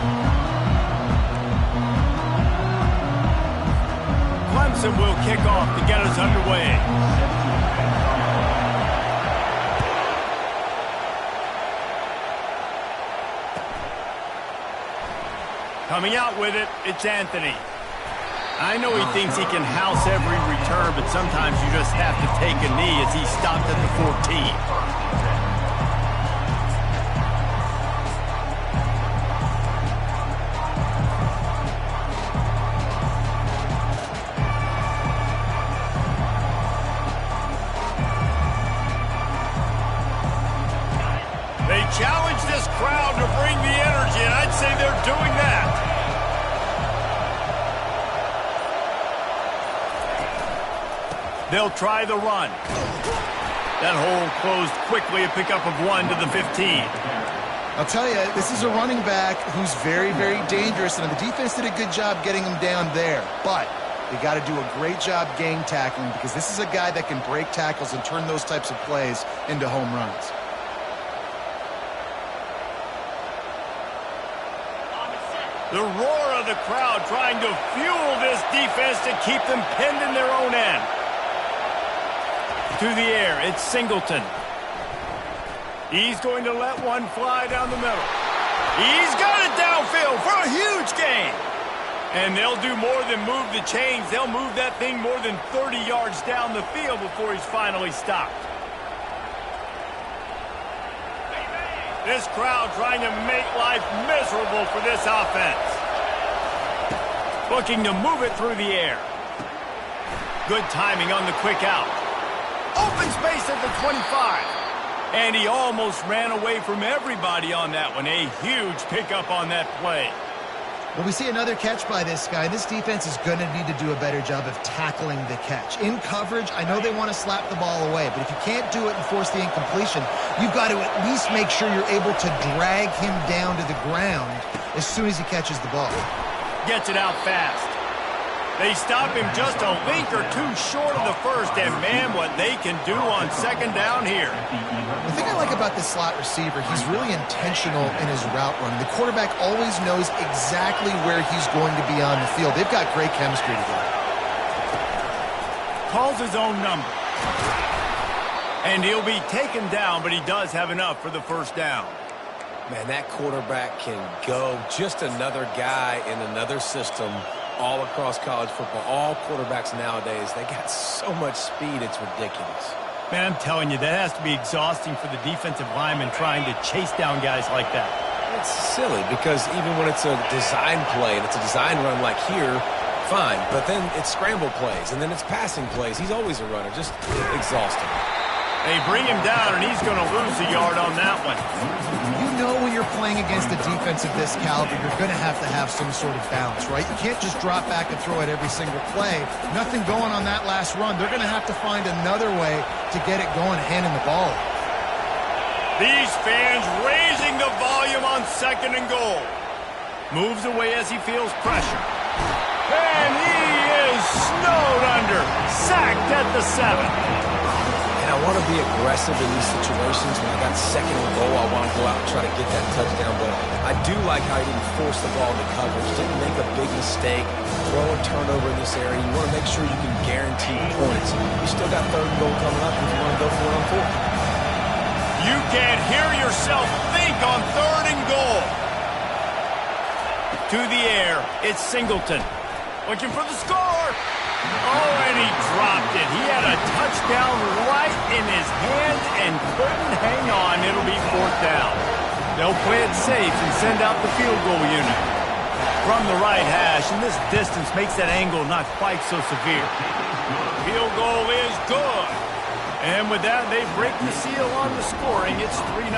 Clemson will kick off to get us underway. Coming out with it, it's Anthony. I know he thinks he can house every return, but sometimes you just have to take a knee as he stopped at the 14. They challenge this crowd to bring the energy, and I'd say they're doing that. They'll try the run. That hole closed quickly, a pickup of 1 to the 15. I'll tell you, this is a running back who's very, very dangerous, and the defense did a good job getting him down there. But They got to do a great job gang tackling because this is a guy that can break tackles and turn those types of plays into home runs. The roar of the crowd trying to fuel this defense to keep them pinned in their own end. To the air, it's Singleton. He's going to let one fly down the middle. He's got it downfield for a huge gain. And they'll do more than move the chains. They'll move that thing more than 30 yards down the field before he's finally stopped. This crowd trying to make life miserable for this offense. Looking to move it through the air. Good timing on the quick out. Open space at the 25. And he almost ran away from everybody on that one. A huge pickup on that play. Well, we see another catch by this guy. This defense is going to need to do a better job of tackling the catch. In coverage, I know they want to slap the ball away, but if you can't do it and force the incompletion, you've got to at least make sure you're able to drag him down to the ground as soon as he catches the ball. Gets it out fast. They stop him just a link or two short of the first, and man, what they can do on second down here. The thing I like about this slot receiver, he's really intentional in his route run. The quarterback always knows exactly where he's going to be on the field. They've got great chemistry together. Calls his own number. And he'll be taken down, but he does have enough for the first down. Man, that quarterback can go. Just another guy in another system all across college football. All quarterbacks nowadays, they got so much speed, it's ridiculous. Man, I'm telling you, that has to be exhausting for the defensive lineman trying to chase down guys like that. It's silly because even when it's a design play and it's a design run like here, fine. But then it's scramble plays and then it's passing plays. He's always a runner. Just exhausting. They bring him down, and he's going to lose a yard on that one. You know when you're playing against a defense of this caliber, you're going to have some sort of balance, right? You can't just drop back and throw it every single play. Nothing going on that last run. They're going to have to find another way to get it going, handing the ball. These fans raising the volume on second and goal. Moves away as he feels pressure. And he is snowed under. Sacked at the 7. And I want to be aggressive in these situations. When I got second and goal, I want to go out and try to get that touchdown. But I do like how he didn't force the ball into coverage, didn't make a big mistake, throw a turnover in this area. You want to make sure you can guarantee points. You still got third and goal coming up if you want to go for it on fourth. You can't hear yourself think on third and goal. To the air, it's Singleton. Looking for the score. Oh, and he dropped it. He had a touchdown right in his hands and couldn't hang on. It'll be fourth down. They'll play it safe and send out the field goal unit. From the right hash, and this distance makes that angle not quite so severe. Field goal is good. And with that, they break the seal on the scoring. It's 3-0.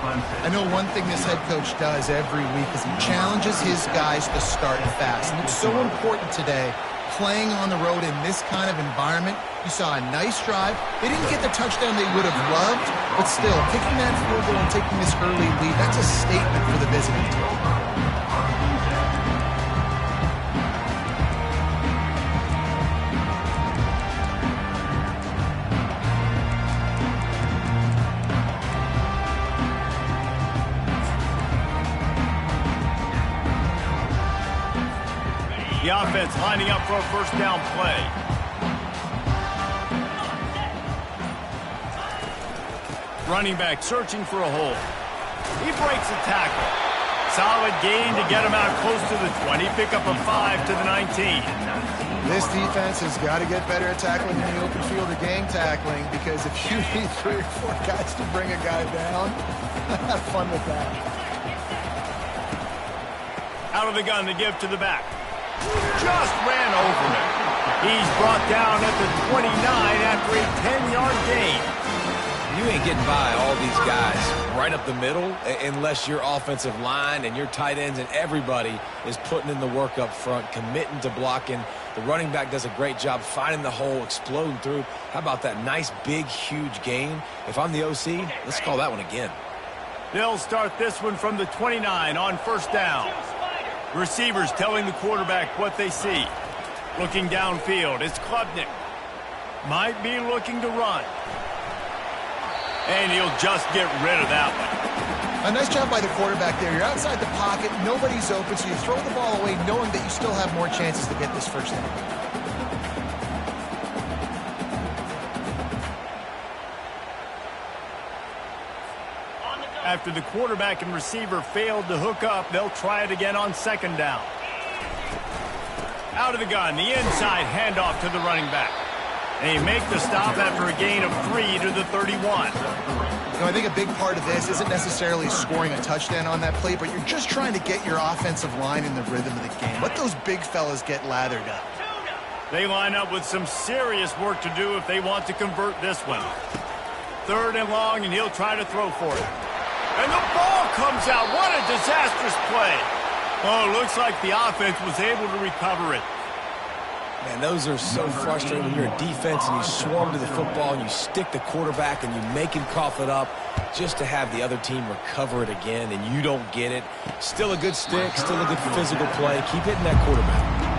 I know one thing this head coach does every week is he challenges his guys to start fast. And it's so important today, playing on the road in this kind of environment. You saw a nice drive. They didn't get the touchdown they would have loved, but still, kicking that field goal and taking this early lead, that's a statement for the visiting team. The offense lining up for a first down play. Running back searching for a hole. He breaks a tackle. Solid gain to get him out close to the 20. Pick up a 5 to the 19. This defense has got to get better at tackling in the open field or gang tackling, because if you need 3 or 4 guys to bring a guy down, have fun with that. Out of the gun to give to the back. Just ran over him. He's brought down at the 29 after a 10-yard gain. You ain't getting by all these guys right up the middle unless your offensive line and your tight ends and everybody is putting in the work up front, committing to blocking. The running back does a great job finding the hole, exploding through. How about that nice, big, huge gain? If I'm the OC, let's call that one again. They'll start this one from the 29 on first down. Receivers telling the quarterback what they see. Looking downfield, it's Klubnik. Might be looking to run. And he'll just get rid of that one. A nice job by the quarterback there. You're outside the pocket, nobody's open, so you throw the ball away knowing that you still have more chances to get this first down. After the quarterback and receiver failed to hook up, they'll try it again on second down. Out of the gun, the inside handoff to the running back. They make the stop after a gain of 3 to the 31. You know, I think a big part of this isn't necessarily scoring a touchdown on that play, but you're just trying to get your offensive line in the rhythm of the game. Let those big fellas get lathered up. They line up with some serious work to do if they want to convert this one. 3rd and long, and he'll try to throw for it. And the ball comes out. What a disastrous play. Oh, looks like the offense was able to recover it. Man, those are so frustrating when you're a defense and you swarm to the football and you stick the quarterback and you make him cough it up just to have the other team recover it again and you don't get it. Still a good stick, still a good physical play. Keep hitting that quarterback.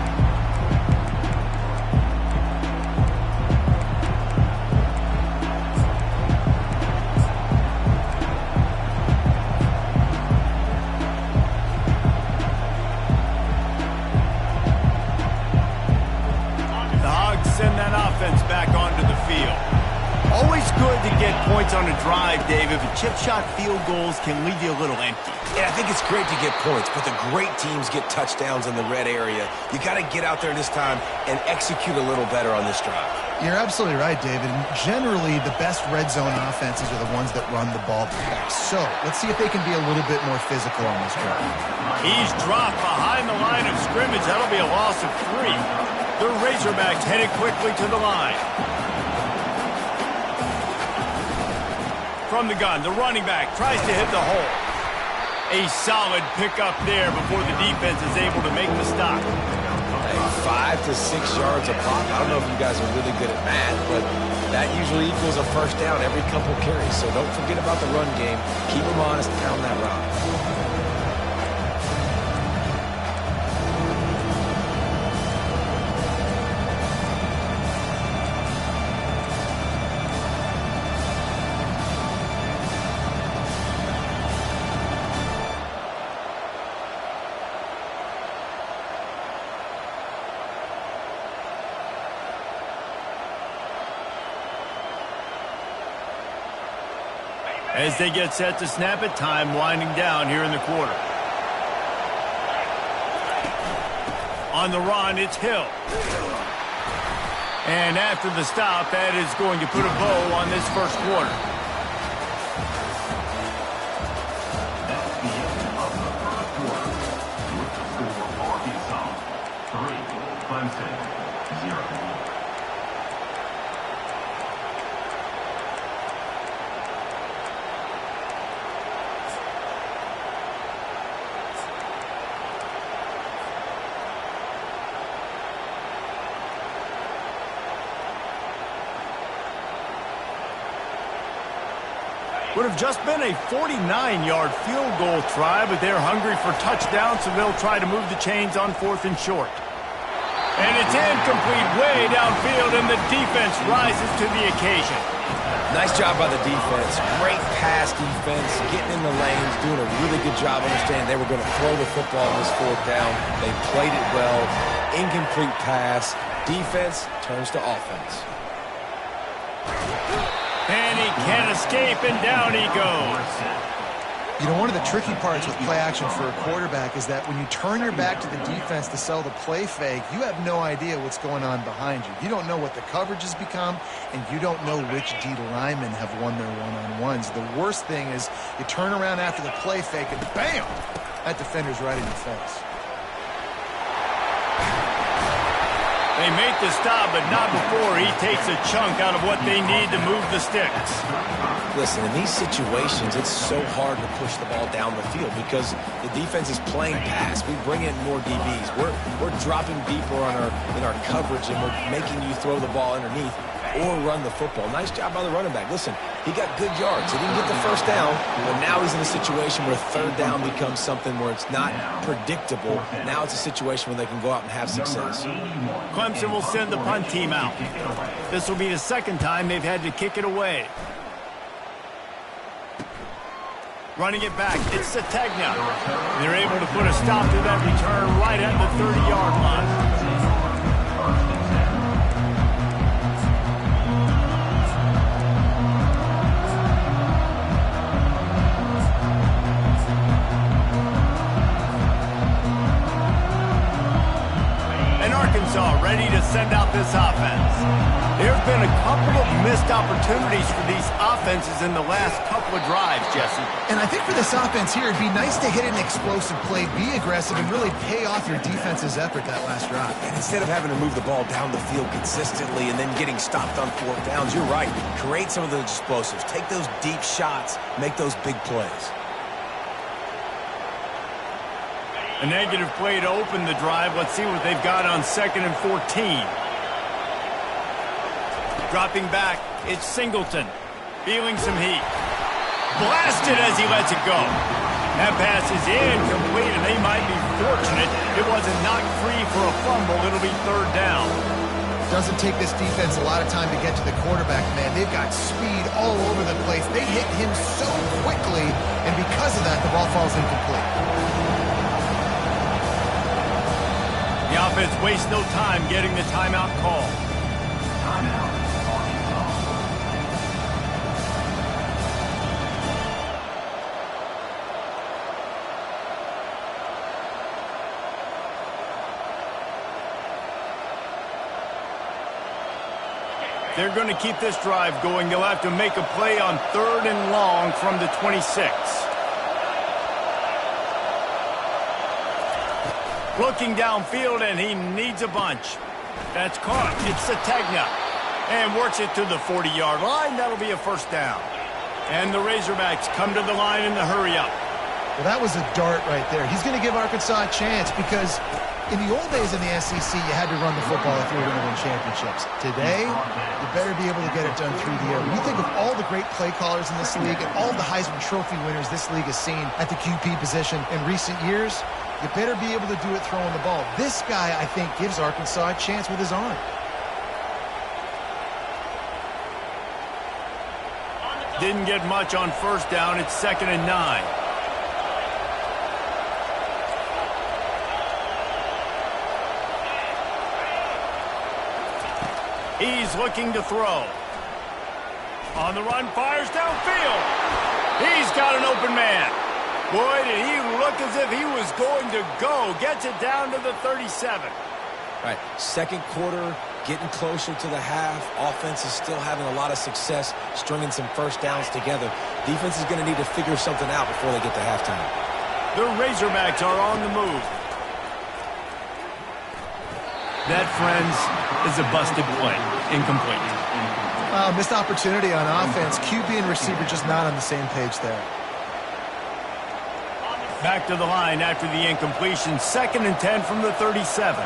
On a drive, Dave, if a chip shot field goals can leave you a little empty. Yeah, I think it's great to get points, but the great teams get touchdowns in the red area. You got to get out there this time and execute a little better on this drive. You're absolutely right, David. And generally, the best red zone offenses are the ones that run the ball best. So let's see if they can be a little bit more physical on this drive. He's dropped behind the line of scrimmage. That'll be a loss of 3. The Razorbacks headed quickly to the line. From the gun, the running back tries to hit the hole. A solid pickup there before the defense is able to make the stop. Hey, 5 to 6 yards a pop. I don't know if you guys are really good at math, but that usually equals a first down every couple carries. So don't forget about the run game. Keep them honest, pound that rock. As they get set to snap it, time winding down here in the quarter. On the run, it's Hill. And after the stop, that is going to put a bow on this first quarter. That's the end of the first quarter. With the score Arkansas 3, Clemson 0. Would have just been a 49-yard field goal try, but they're hungry for touchdowns, so they'll try to move the chains on 4th and short. And it's incomplete way downfield, and the defense rises to the occasion. Nice job by the defense. Great pass defense, getting in the lanes, doing a really good job understanding they were going to throw the football on this 4th down. They played it well. Incomplete pass. Defense turns to offense. And he can't escape, and down he goes. You know, one of the tricky parts with play action for a quarterback is that when you turn your back to the defense to sell the play fake, you have no idea what's going on behind you. You don't know what the coverage has become, and you don't know which D linemen have won their one-on-ones. The worst thing is you turn around after the play fake, and bam! That defender's right in your face. They make the stop, but not before he takes a chunk out of what they need to move the sticks. Listen, in these situations, it's so hard to push the ball down the field because the defense is playing pass. We bring in more DBs. We're dropping deeper in our coverage, and we're making you throw the ball underneath. or run the football. Nice job by the running back. Listen, he got good yards. He didn't get the first down, but now he's in a situation where third down becomes something where it's not predictable. Now it's a situation where they can go out and have success. Clemson will send the punt team out. This will be the second time they've had to kick it away. Running it back, it's Sategna. They're able to put a stop to that return right at the 30-yard line. Arkansas ready to send out this offense. There have been a couple of missed opportunities for these offenses in the last couple of drives, Jesse. And I think for this offense here, it'd be nice to hit an explosive play, be aggressive, and really pay off your defense's effort that last drive. And instead of having to move the ball down the field consistently and then getting stopped on fourth downs, you're right. Create some of those explosives. Take those deep shots. Make those big plays. A negative play to open the drive. Let's see what they've got on 2nd and 14. Dropping back, it's Singleton. Feeling some heat. Blasted as he lets it go. That pass is incomplete, and they might be fortunate it wasn't knocked free for a fumble. It'll be third down. Doesn't take this defense a lot of time to get to the quarterback, man. They've got speed all over the place. They hit him so quickly, and because of that, the ball falls incomplete. The offense wastes no time getting the timeout call. Timeout, Arkansas. They're going to keep this drive going. They'll have to make a play on 3rd and long from the 26. Looking downfield, and he needs a bunch. That's caught. It's Sategna. And works it to the 40-yard line. That'll be a first down. And the Razorbacks come to the line in the hurry-up. Well, that was a dart right there. He's going to give Arkansas a chance because in the old days in the SEC, you had to run the football if you were going to win championships. Today, you better be able to get it done through the air. When you think of all the great play callers in this league and all the Heisman Trophy winners this league has seen at the QB position in recent years, you better be able to do it throwing the ball. This guy, I think, gives Arkansas a chance with his arm. Didn't get much on first down. It's 2nd and 9. He's looking to throw. On the run, fires downfield. He's got an open man. Boy, did he look as if he was going to go. Gets it down to the 37. Right, second quarter, getting closer to the half. Offense is still having a lot of success stringing some first downs together. Defense is going to need to figure something out before they get to halftime. The Razorbacks are on the move. That, friends, is a busted play. Incomplete. Missed opportunity on offense. QB and receiver just not on the same page there. Back to the line after the incompletion. 2nd and 10 from the 37.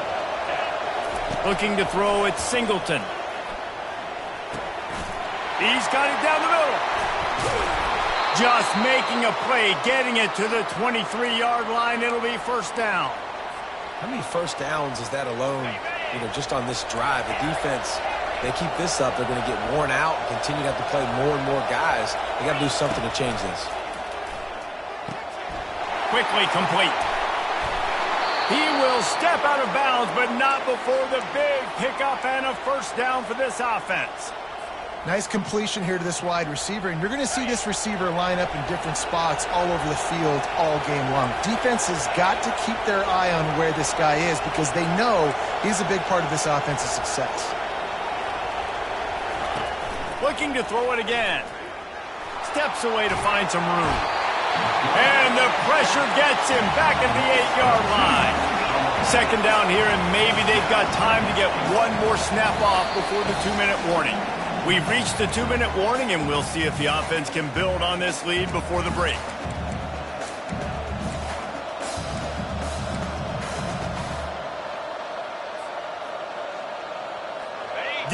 Looking to throw, it's Singleton. He's got it down the middle. Just making a play, getting it to the 23-yard line. It'll be first down. How many first downs is that alone, just on this drive? The defense, they keep this up, they're going to get worn out and continue to have to play more and more guys. They got to do something to change this. Quickly complete. He will step out of bounds, but not before the big pickup and a first down for this offense. Nice completion here to this wide receiver, and you're going to see this receiver line up in different spots all over the field all game long. Defense has got to keep their eye on where this guy is because they know he's a big part of this offense's success. Looking to throw it again. Steps away to find some room. And the pressure gets him back at the 8-yard line. Second down here, and maybe they've got time to get one more snap off before the 2-minute warning. We've reached the 2-minute warning, and we'll see if the offense can build on this lead before the break.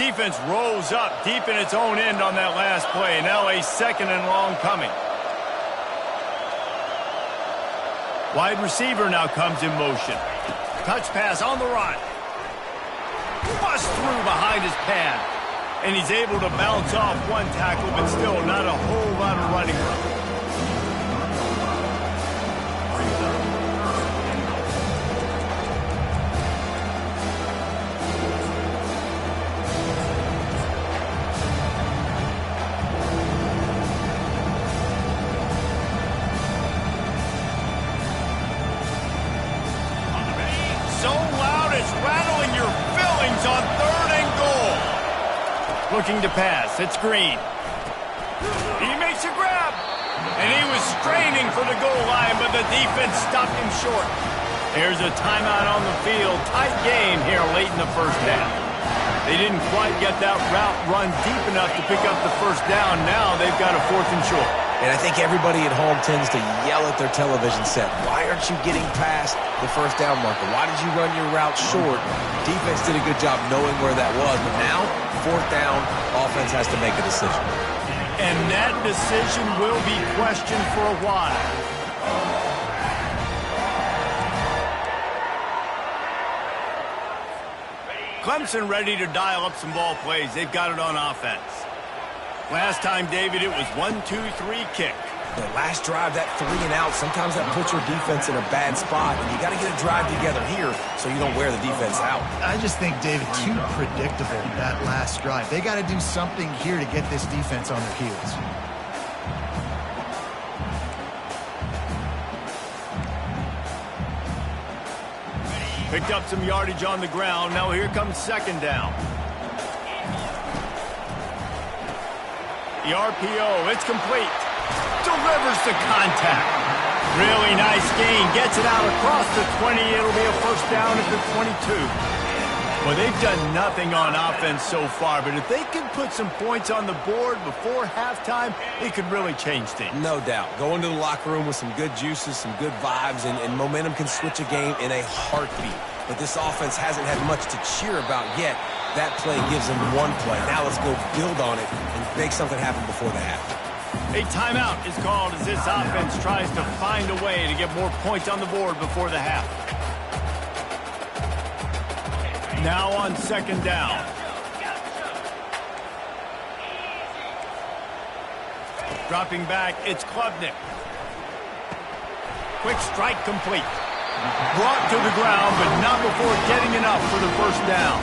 defense rose up deep in its own end on that last play. Now a 2nd and long coming. Wide receiver now comes in motion. Touch pass on the run. Bust through behind his pad. And he's able to bounce off one tackle, but still not a whole lot of running room. So loud it's rattling your fillings on 3rd and goal. Looking to pass. It's Green. He makes a grab. And he was straining for the goal line, but the defense stopped him short. There's a timeout on the field. Tight game here late in the first half. They didn't quite get that route run deep enough to pick up the first down. Now they've got a 4th and short. And I think everybody at home tends to yell at their television set. Why aren't you getting past the first down marker? Why did you run your route short? Defense did a good job knowing where that was. But now, 4th down, offense has to make a decision. And that decision will be questioned for a while. Clemson ready to dial up some ball plays. They've got it on offense. Last time, David, it was 1-2-3 kick. The last drive, that 3 and out, sometimes that puts your defense in a bad spot, and you got to get a drive together here so you don't wear the defense out. I just think, David, too predictable, that last drive. They got to do something here to get this defense on their heels. Picked up some yardage on the ground. Now here comes 2nd down. The RPO, it's complete. Delivers the contact. Really nice gain. Gets it out across the 20. It'll be a 1st down at the 22. Well, they've done nothing on offense so far, but if they can put some points on the board before halftime, it could really change things. No doubt. Go into the locker room with some good juices, some good vibes, and momentum can switch a game in a heartbeat. But this offense hasn't had much to cheer about yet. That play gives them one play. Now let's go build on it and make something happen before the half. A timeout is called as this offense tries to find a way to get more points on the board before the half. Now on 2nd down. Dropping back, it's Klubnik. Quick strike complete. Brought to the ground, but not before getting enough for the 1st down.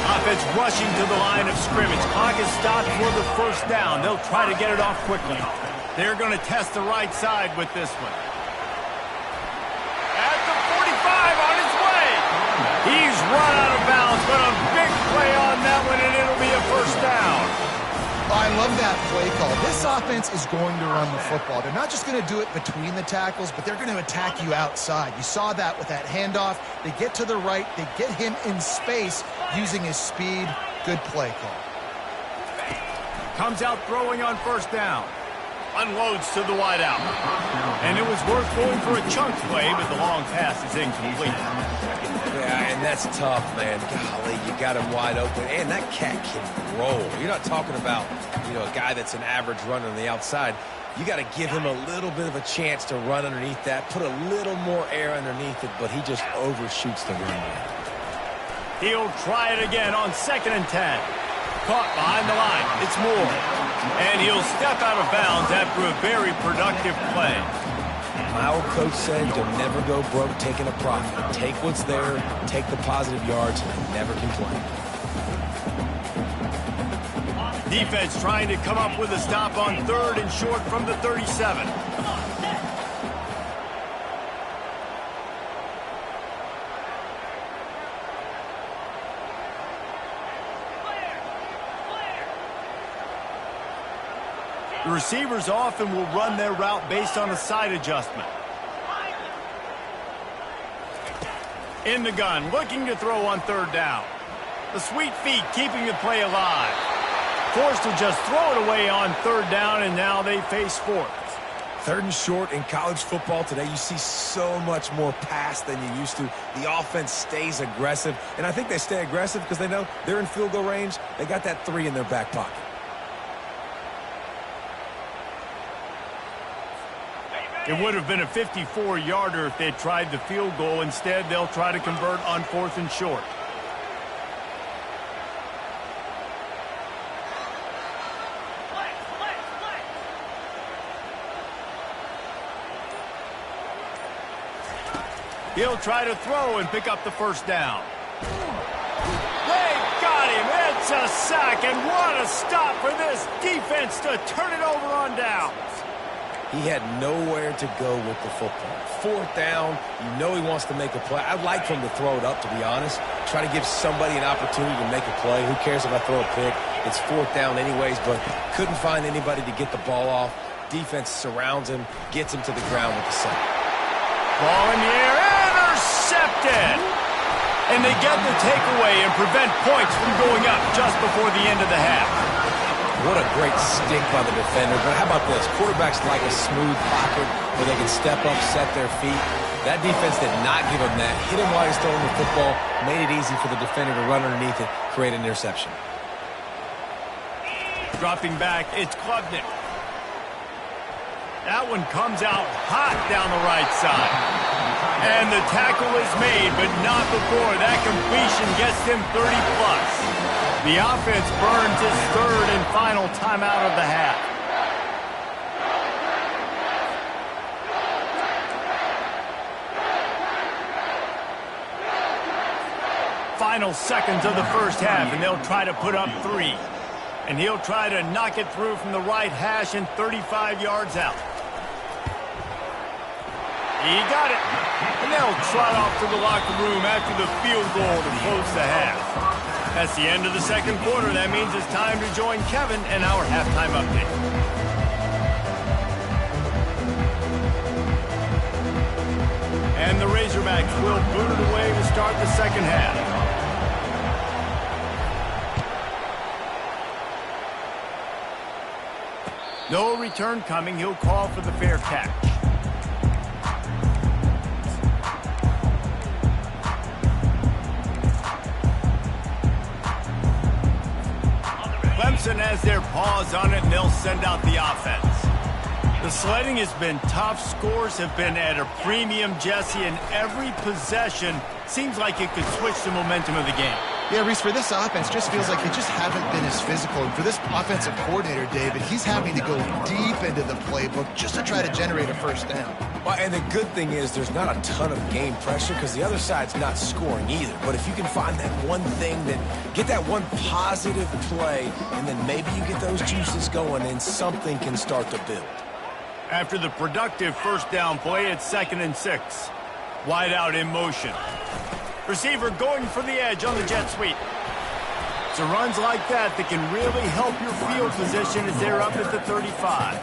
Offense rushing to the line of scrimmage. Clock is stopped for the 1st down. They'll try to get it off quickly. They're going to test the right side with this one. At the 45 on his way. He's run out of bounds, but a big play on that one, and it'll be a 1st down. I love that play call. This offense is going to run the football. They're not just going to do it between the tackles, but they're going to attack you outside. You saw that with that handoff. They get to the right. They get him in space using his speed. Good play call. Comes out throwing on 1st down. Unloads to the wideout. And it was worth going for a chunk play, but the long pass is incomplete. Yeah, and that's tough, man. Golly, you got him wide open. And that cat can roll. You're not talking about, a guy that's an average runner on the outside. You got to give him a little bit of a chance to run underneath that, put a little more air underneath it, but he just overshoots the runway. He'll try it again on 2nd and 10. Caught behind the line. It's Moore. And he'll step out of bounds after a very productive play. My old coach said, don't never go broke taking a profit. Take what's there, take the positive yards, and never complain. Defense trying to come up with a stop on 3rd and short from the 37. The receivers often will run their route based on a side adjustment. In the gun, looking to throw on 3rd down. The sweet feet keeping the play alive. Forced to just throw it away on 3rd down, and now they face 4th. 3rd and short in college football today, you see so much more pass than you used to. The offense stays aggressive, and I think they stay aggressive because they know they're in field goal range. They got that 3 in their back pocket. It would have been a 54-yarder if they had tried the field goal. Instead, they'll try to convert on 4th and short. He'll try to throw and pick up the first down. They got him. It's a sack, and what a stop for this defense to turn it over on downs. He had nowhere to go with the football. 4th down, you know he wants to make a play. I'd like for him to throw it up, to be honest. Try to give somebody an opportunity to make a play. Who cares if I throw a pick? It's 4th down anyways, but couldn't find anybody to get the ball off. Defense surrounds him, gets him to the ground with the sack. Ball in the air, intercepted! And they get the takeaway and prevent points from going up just before the end of the half. What a great stick by the defender. But how about this? Quarterbacks like a smooth pocket where they can step up, set their feet. That defense did not give him that. Hit him while he's throwing the football. Made it easy for the defender to run underneath it, create an interception. Dropping back, it's Klubnik. That one comes out hot down the right side. And the tackle is made, but not before that completion gets him 30+. The offense burns its 3rd and final timeout of the half. Final seconds of the first half, and they'll try to put up 3. And he'll try to knock it through from the right hash and 35 yards out. He got it. And they'll trot off to the locker room after the field goal to close the half. That's the end of the 2nd quarter. That means it's time to join Kevin and our halftime update. And the Razorbacks will boot it away to start the 2nd half. No return coming. He'll call for the fair catch. Clemson has their paws on it, and they'll send out the offense. The sledding has been tough. Scores have been at a premium, Jesse, and every possession seems like it could switch the momentum of the game. Yeah, Reese, for this offense, just feels like they just haven't been as physical. And for this offensive coordinator, David, he's having to go deep into the playbook just to try to generate a first down. Well, and the good thing is there's not a ton of game pressure because the other side's not scoring either. But if you can find that one thing, that get that one positive play, and then maybe you get those juices going and something can start to build. After the productive first down play, it's 2nd and 6. Wide out in motion. Receiver going for the edge on the jet sweep. It's runs like that can really help your field position as they're up at the 35.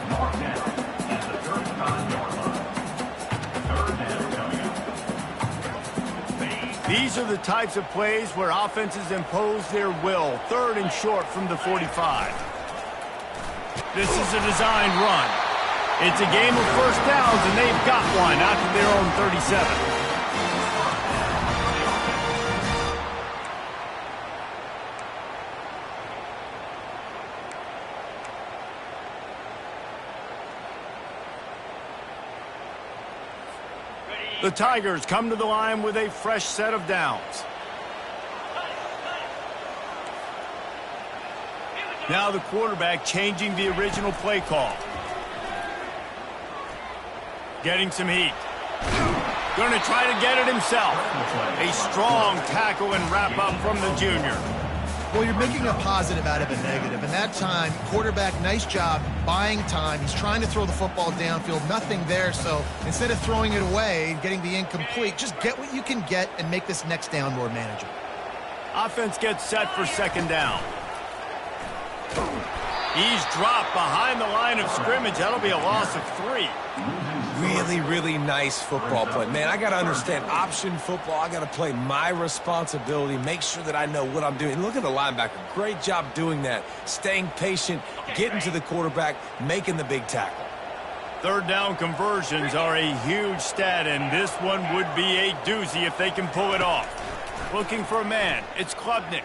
These are the types of plays where offenses impose their will. 3rd and short from the 45. This is a designed run. It's a game of first downs, and they've got one out to their own 37. The Tigers come to the line with a fresh set of downs. Now the quarterback changing the original play call. Getting some heat. Going to try to get it himself. A strong tackle and wrap up from the junior. Well, you're making a positive out of a negative. And that time, quarterback, nice job buying time. He's trying to throw the football downfield. Nothing there. So instead of throwing it away and getting the incomplete, just get what you can get and make this next down more manageable. Offense gets set for 2nd down. He's dropped behind the line of scrimmage. That'll be a loss of 3. Really, really nice football play. Man, I got to understand option football. I got to play my responsibility, make sure that I know what I'm doing. And look at the linebacker. Great job doing that. Staying patient, getting to the quarterback, making the big tackle. Third down conversions are a huge stat, and this one would be a doozy if they can pull it off. Looking for a man. It's Klubnik.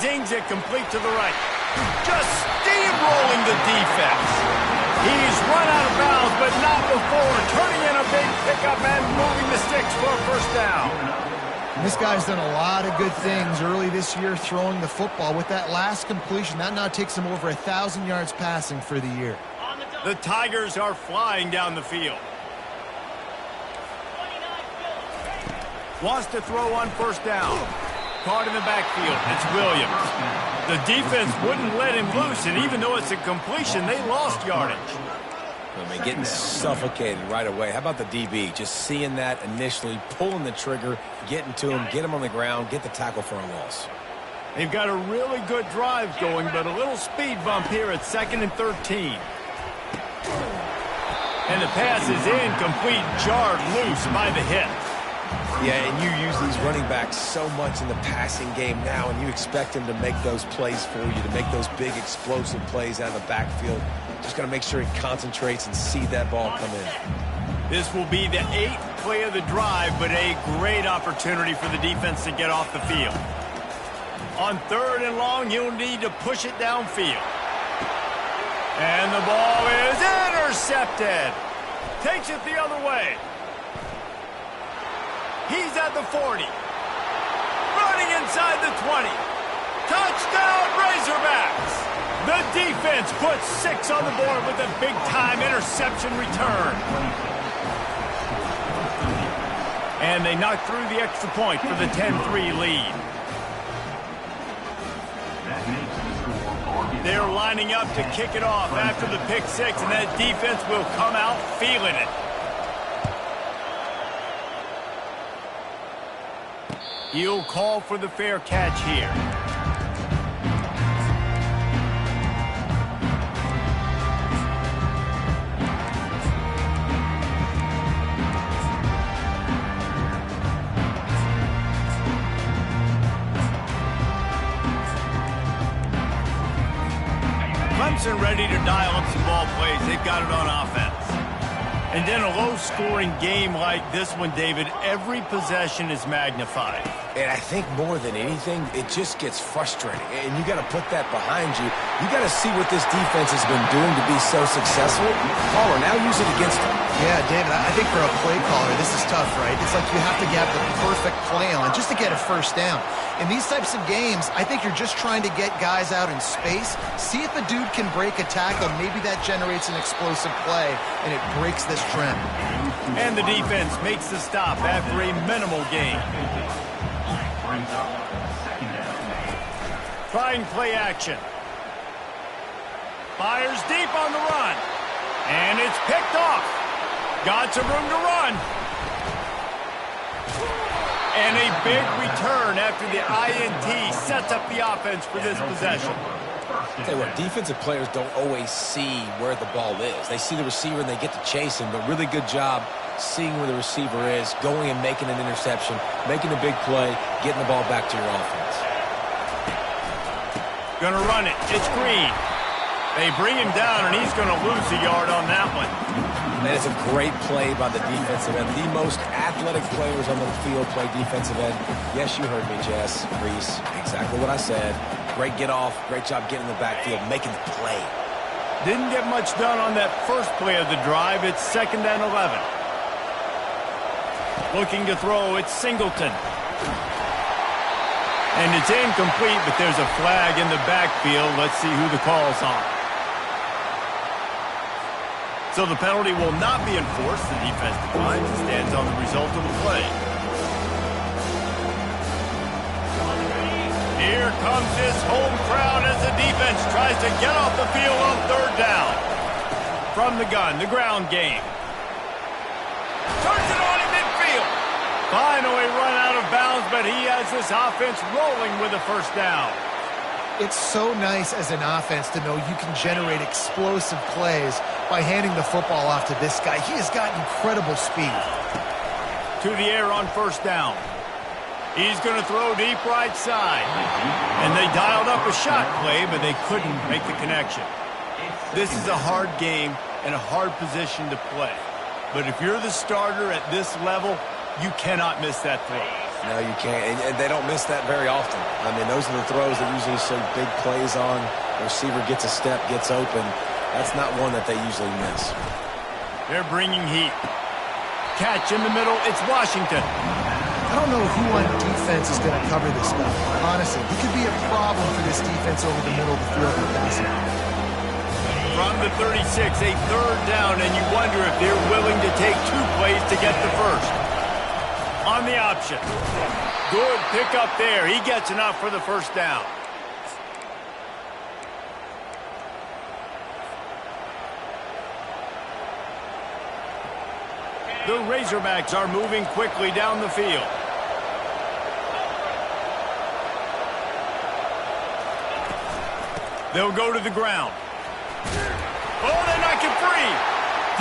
Zings it complete to the right. Just steamrolling the defense. He's run out of bounds, but not before. Turning in a big pickup and moving the sticks for a first down. And this guy's done a lot of good things early this year throwing the football. With that last completion, that now takes him over 1,000 yards passing for the year. The Tigers are flying down the field. Wants to throw on first down. Caught in the backfield. It's Williams. The defense wouldn't let him loose, and even though it's a completion, they lost yardage. I mean, getting suffocated right away. How about the DB? Just seeing that initially, pulling the trigger, getting to him, get him on the ground, get the tackle for a loss. They've got a really good drive going, but a little speed bump here at 2nd and 13. And the pass is incomplete, jarred loose by the hit. Yeah, and you use these running backs so much in the passing game now, and you expect them to make those plays for you, to make those big explosive plays out of the backfield. Just got to make sure he concentrates and see that ball come in. This will be the 8th play of the drive, but a great opportunity for the defense to get off the field. On 3rd and long, he'll need to push it downfield. And the ball is intercepted. Takes it the other way. He's at the 40. Running inside the 20. Touchdown, Razorbacks. The defense puts 6 on the board with a big-time interception return. And they knock through the extra point for the 10-3 lead. They're lining up to kick it off after the pick 6, and that defense will come out feeling it. He'll call for the fair catch here. Clemson ready to dial up some ball plays. They've got it on offense. And in a low-scoring game like this one, David, every possession is magnified. And I think more than anything, it just gets frustrating. And you got to put that behind you. You got to see what this defense has been doing to be so successful. Caller, now use it against them. Yeah, David, I think for a play caller, this is tough, right? It's like you have to get the perfect play on just to get a first down. In these types of games, I think you're just trying to get guys out in space, see if a dude can break a tackle. Maybe that generates an explosive play, and it breaks this trend. And the defense makes the stop after a minimal gain. Trying play action. Fires deep on the run. And it's picked off. Got some room to run. And a big return after the INT sets up the offense for this possession. Tell you what, defensive players don't always see where the ball is. They see the receiver and they get to chase him, but really good job seeing where the receiver is, going and making an interception, making a big play, getting the ball back to your offense. Gonna run it. It's Green. They bring him down, and he's going to lose a yard on that one. And it's a great play by the defensive end. The most athletic players on the field play defensive end. Yes, you heard me, Jess, Reese. Exactly what I said. Great get off. Great job getting in the backfield, making the play. Didn't get much done on that first play of the drive. It's 2nd and 11. Looking to throw. It's Singleton. And it's incomplete, but there's a flag in the backfield. Let's see who the call's on. So the penalty will not be enforced. The defense declines and stands on the result of the play. Here comes this home crowd as the defense tries to get off the field on 3rd down. From the gun, the ground game. Turns it on in midfield. Finally run out of bounds, but he has this offense rolling with a first down. It's so nice as an offense to know you can generate explosive plays by handing the football off to this guy. He has got incredible speed. To the air on first down. He's going to throw deep right side. And they dialed up a shot play, but they couldn't make the connection. This is a hard game. and a hard position to play. But if you're the starter at this level, you cannot miss that throw. No, you can't, and they don't miss that very often. I mean, those are the throws that usually show big plays on. The receiver gets a step, gets open. That's not one that they usually miss. They're bringing heat. Catch in the middle, it's Washington. I don't know who on defense is going to cover this guy. Honestly, he could be a problem for this defense over the middle of the field with passing. From the 36, a third down, and you wonder if they're willing to take 2 plays to get the first. On the option. Good pickup there. He gets enough for the first down. The Razorbacks are moving quickly down the field. They'll go to the ground. Oh, they knock it free.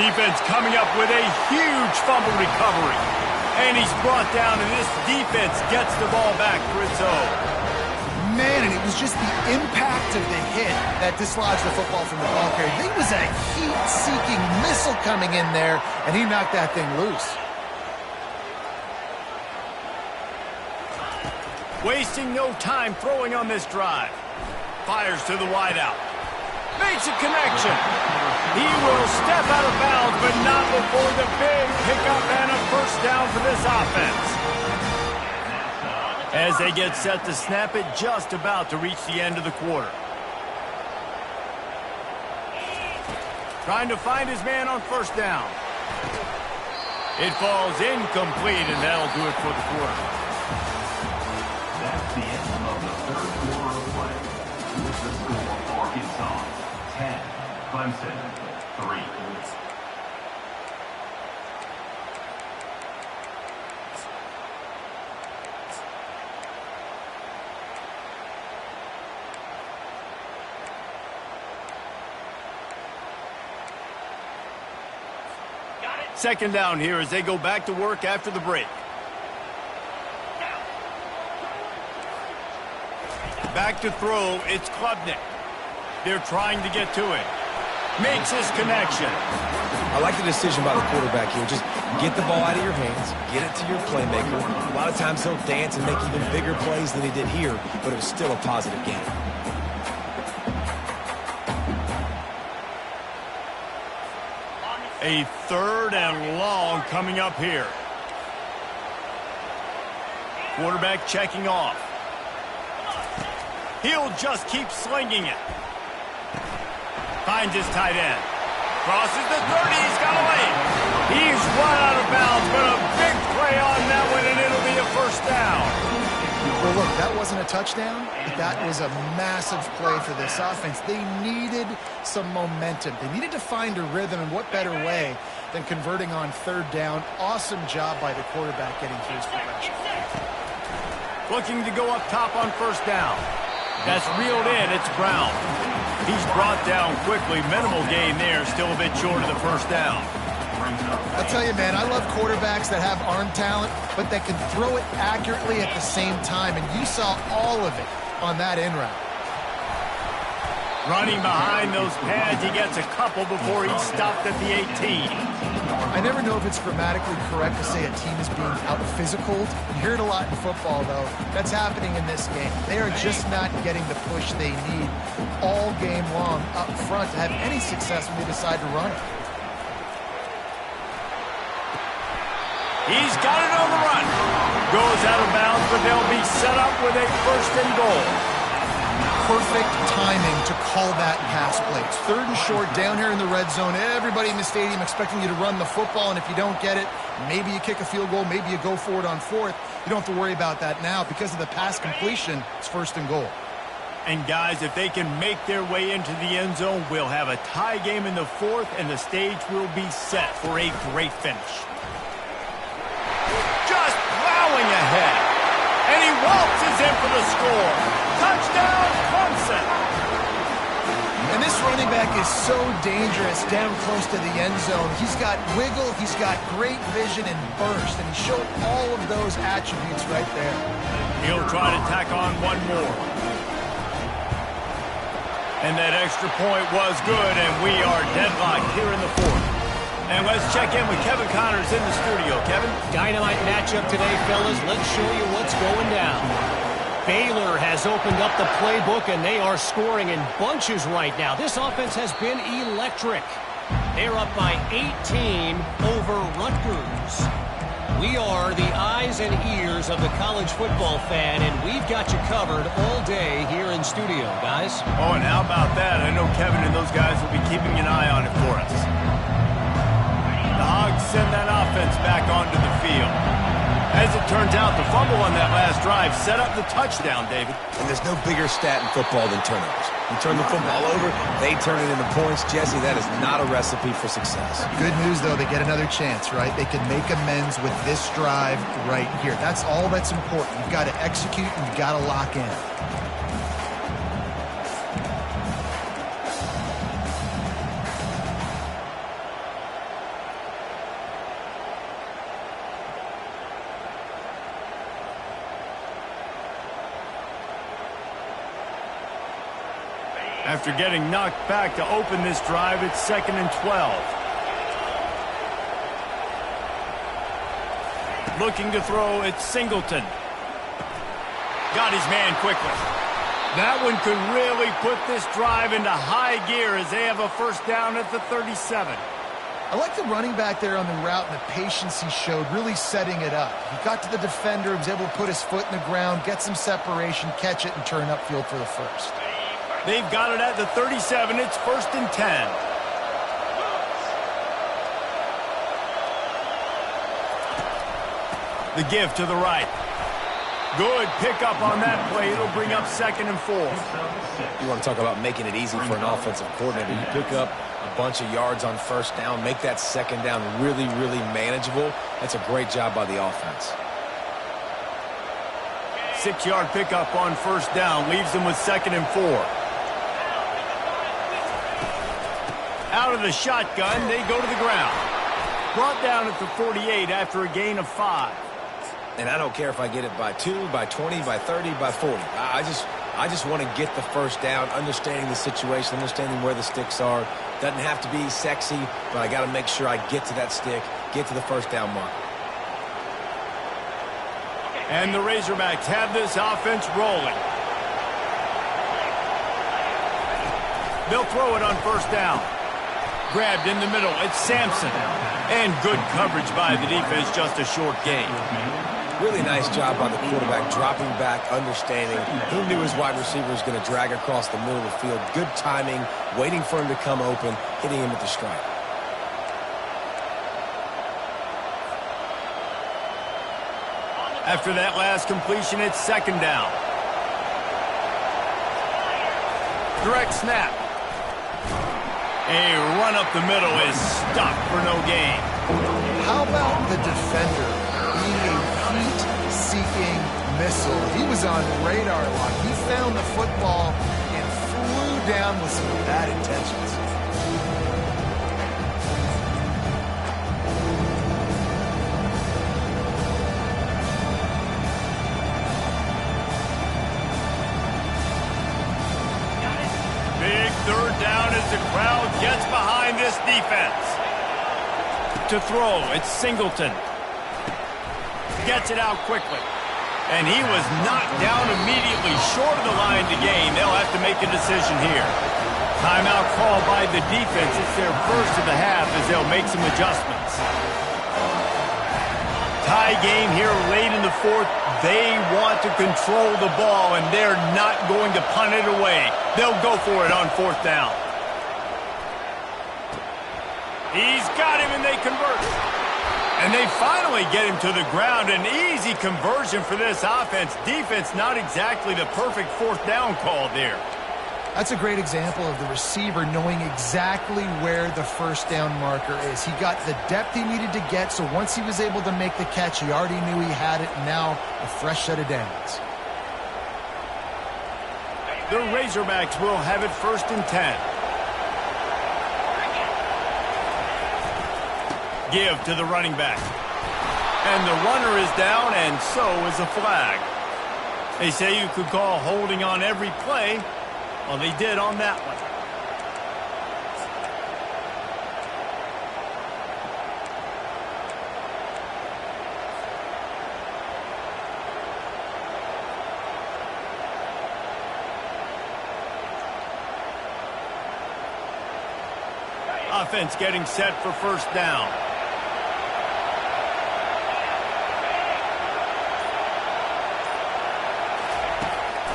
Defense coming up with a huge fumble recovery. And he's brought down, and this defense gets the ball back for its own. Man, and it was just the impact of the hit that dislodged the football from the ball carrier. There was a heat-seeking missile coming in there, and he knocked that thing loose. Wasting no time throwing on this drive. Fires to the wideout. Makes a connection. He will step out of bounds, but not before the big pickup and a first down for this offense. As they get set to snap it, just about to reach the end of the quarter. Trying to find his man on first down. It falls incomplete, and that'll do it for the quarter. That's the end of the third quarter of play. With the score, Arkansas 10, Clemson 3. Second down here as they go back to work after the break. Back to throw, it's Klubnik. They're trying to get to it. Makes his connection. I like the decision by the quarterback here. Just get the ball out of your hands, get it to your playmaker. A lot of times he'll dance and make even bigger plays than he did here, but it was still a positive game. A third and long coming up here. Quarterback checking off. He'll just keep slinging it. Finds his tight end. Crosses the 30. He's got away. He's run out of bounds, but a big play on that one, and it'll be a first down. Well, look, that wasn't a touchdown, but that was a massive play for this offense. They needed some momentum. They needed to find a rhythm, and what better way than converting on third down. Awesome job by the quarterback getting through his progression. Looking to go up top on first down. That's reeled in. It's Brown. He's brought down quickly. Minimal gain there. Still a bit short of the first down. I'll tell you, man, I love quarterbacks that have arm talent, but that can throw it accurately at the same time, and you saw all of it on that in route. Running behind those pads, he gets a couple before he stopped at the 18. I never know if it's grammatically correct to say a team is being out-physicaled. You hear it a lot in football, though. That's happening in this game. They are just not getting the push they need all game long up front to have any success when they decide to run it. He's got it on the run. Goes out of bounds, but they'll be set up with a first and goal. Perfect timing to call that pass play. It's third and short down here in the red zone. Everybody in the stadium expecting you to run the football, and if you don't get it, maybe you kick a field goal, maybe you go for it on fourth. You don't have to worry about that now. Because of the pass completion, it's first and goal. And guys, if they can make their way into the end zone, we'll have a tie game in the fourth, and the stage will be set for a great finish. Just plowing ahead. And he waltzes in for the score. Touchdown, Clemson. And this running back is so dangerous down close to the end zone. He's got wiggle, he's got great vision and burst, and he showed all of those attributes right there. He'll try to tack on one more. And that extra point was good, and we are deadlocked here in the fourth. And let's check in with Kevin Connors in the studio. Kevin? Dynamite matchup today, fellas. Let's show you what's going down. Baylor has opened up the playbook, and they are scoring in bunches right now. This offense has been electric. They're up by 18 over Rutgers. We are the eyes and ears of the college football fan, and we've got you covered all day here in studio, guys. Oh, and how about that? I know Kevin and those guys will be keeping an eye on it for us. The Hogs send that offense back onto the field. As it turns out, the fumble on that last drive set up the touchdown, David. And there's no bigger stat in football than turnovers. You turn the football over, they turn it into points. Jesse, that is not a recipe for success. Good news, though, they get another chance, right? They can make amends with this drive right here. That's all that's important. You've got to execute and you've got to lock in. After getting knocked back to open this drive, it's 2nd and 12. Looking to throw, it's Singleton. Got his man quickly. That one could really put this drive into high gear as they have a first down at the 37. I like the running back there on the route and the patience he showed, really setting it up. He got to the defender, was able to put his foot in the ground, get some separation, catch it, and turn upfield for the first. They've got it at the 37. It's 1st and 10. The give to the right. Good pickup on that play. It'll bring up 2nd and 4. You want to talk about making it easy for an offensive coordinator. You pick up a bunch of yards on first down, make that second down really, really manageable. That's a great job by the offense. 6-yard pickup on first down. Leaves them with 2nd and 4. Out of the shotgun, they go to the ground. Brought down at the 48 after a gain of 5. And I don't care if I get it by 2, by 20, by 30, by 40. I just want to get the first down, understanding the situation, understanding where the sticks are. Doesn't have to be sexy, but I got to make sure I get to that stick, get to the first down mark. And the Razorbacks have this offense rolling. They'll throw it on first down. Grabbed in the middle, it's Sampson. And good coverage by the defense, just a short gain. Really nice job by the quarterback, dropping back, understanding. He knew his wide receiver was going to drag across the middle of the field. Good timing, waiting for him to come open, hitting him with the strike. After that last completion, it's 2nd down. Direct snap. A run up the middle is stopped for no gain. How about the defender being a heat-seeking missile? He was on radar lock. He found the football and flew down with some bad intentions. Big 3rd down as the crowd gets behind this defense. To throw, it's Singleton. Gets it out quickly. And he was knocked down immediately short of the line to gain. They'll have to make a decision here. Timeout called by the defense. It's their first of the half as they'll make some adjustments. Tie game here late in the 4th. They want to control the ball, and they're not going to punt it away. They'll go for it on 4th down. He's got him, and they convert. And they finally get him to the ground. An easy conversion for this offense. Defense not exactly the perfect 4th down call there. That's a great example of the receiver knowing exactly where the first down marker is. He got the depth he needed to get, so once he was able to make the catch, he already knew he had it, and now a fresh set of downs. The Razorbacks will have it 1st and 10. Give to the running back. And the runner is down, and so is a flag. They say you could call holding on every play, Well, they did on that one. Offense getting set for first down.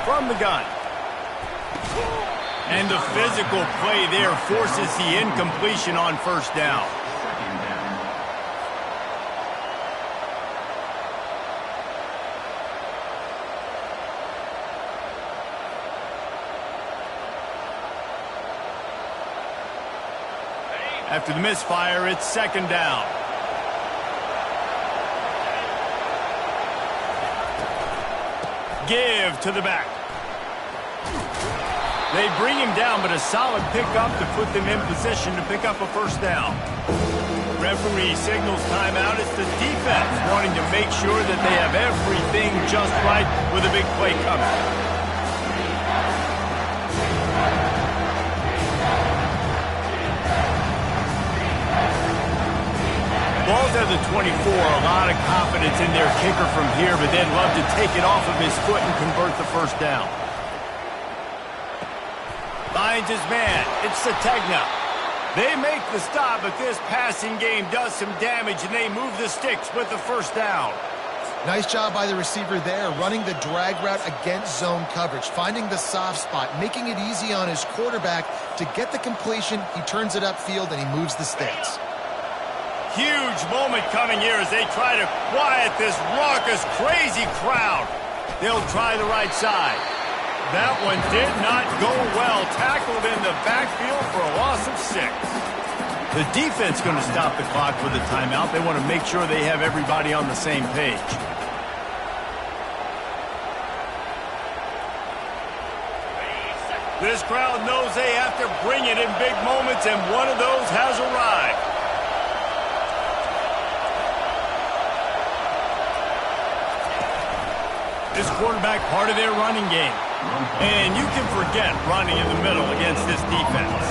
From the gun. And the physical play there forces the incompletion on first down. After the misfire, it's second down. Give to the back. They bring him down, but a solid pickup to put them in position to pick up a first down. Referee signals timeout. It's the defense wanting to make sure that they have everything just right with a big play coming. Ball's at the 24. A lot of confidence in their kicker from here, but they'd love to take it off of his foot and convert the first down. Finds his man. It's Ncaa. They make the stop, but this passing game does some damage, and they move the sticks with the first down. Nice job by the receiver there, running the drag route against zone coverage, finding the soft spot, making it easy on his quarterback to get the completion. He turns it upfield, and he moves the sticks. Huge moment coming here as they try to quiet this raucous, crazy crowd. They'll try the right side. That one did not go well. Tackled in the backfield for a loss of 6. The defense going to stop the clock with a timeout. They want to make sure they have everybody on the same page. This crowd knows they have to bring it in big moments, and one of those has arrived. This quarterback part of their running game. And you can forget running in the middle against this defense.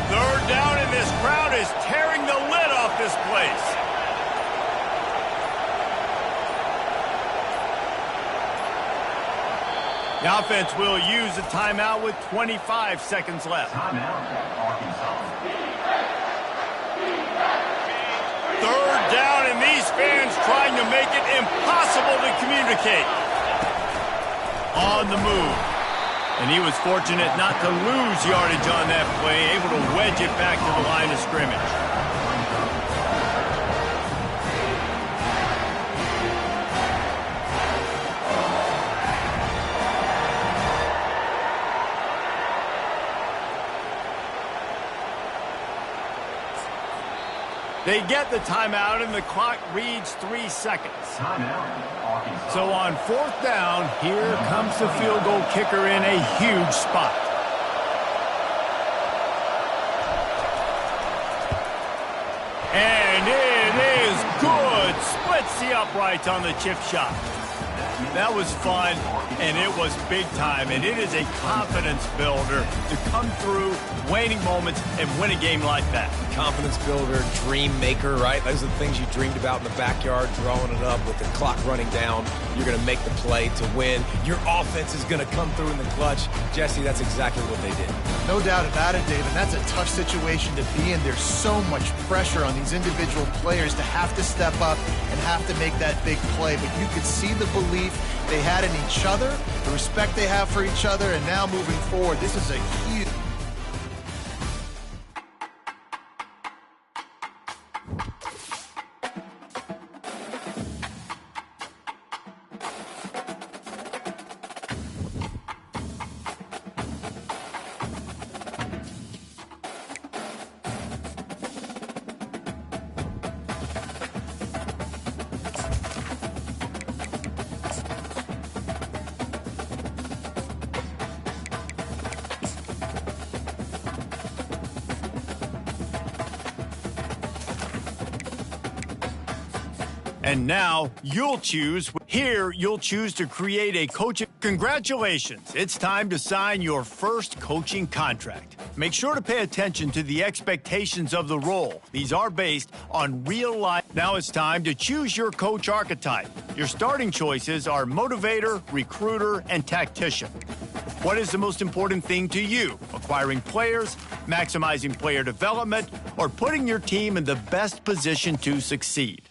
Third down, and this crowd is tearing the lid off this place. The offense will use a timeout with 25 seconds left. Third down, and these fans trying to make it impossible to communicate. On the move. And he was fortunate not to lose yardage on that play, able to wedge it back to the line of scrimmage. They get the timeout, and the clock reads 3 seconds. So on fourth down, here comes the field goal kicker in a huge spot. And it is good. Splits the uprights on the chip shot. That was fun, and it was big time, and it is a confidence builder to come through waning moments and win a game like that. Confidence builder, dream maker, right? Those are the things you dreamed about in the backyard, drawing it up with the clock running down. You're going to make the play to win. Your offense is going to come through in the clutch. Jesse, that's exactly what they did. No doubt about it, Dave, and that's a tough situation to be in. There's so much pressure on these individual players to have to step up and have to make that big play, but you could see the belief they had in each other, the respect they have for each other, and now moving forward, this is a huge... And now you'll choose. Here, you'll choose to create a coaching. Congratulations. It's time to sign your first coaching contract. Make sure to pay attention to the expectations of the role. These are based on real life. Now it's time to choose your coach archetype. Your starting choices are motivator, recruiter, and tactician. What is the most important thing to you? Acquiring players, maximizing player development, or putting your team in the best position to succeed?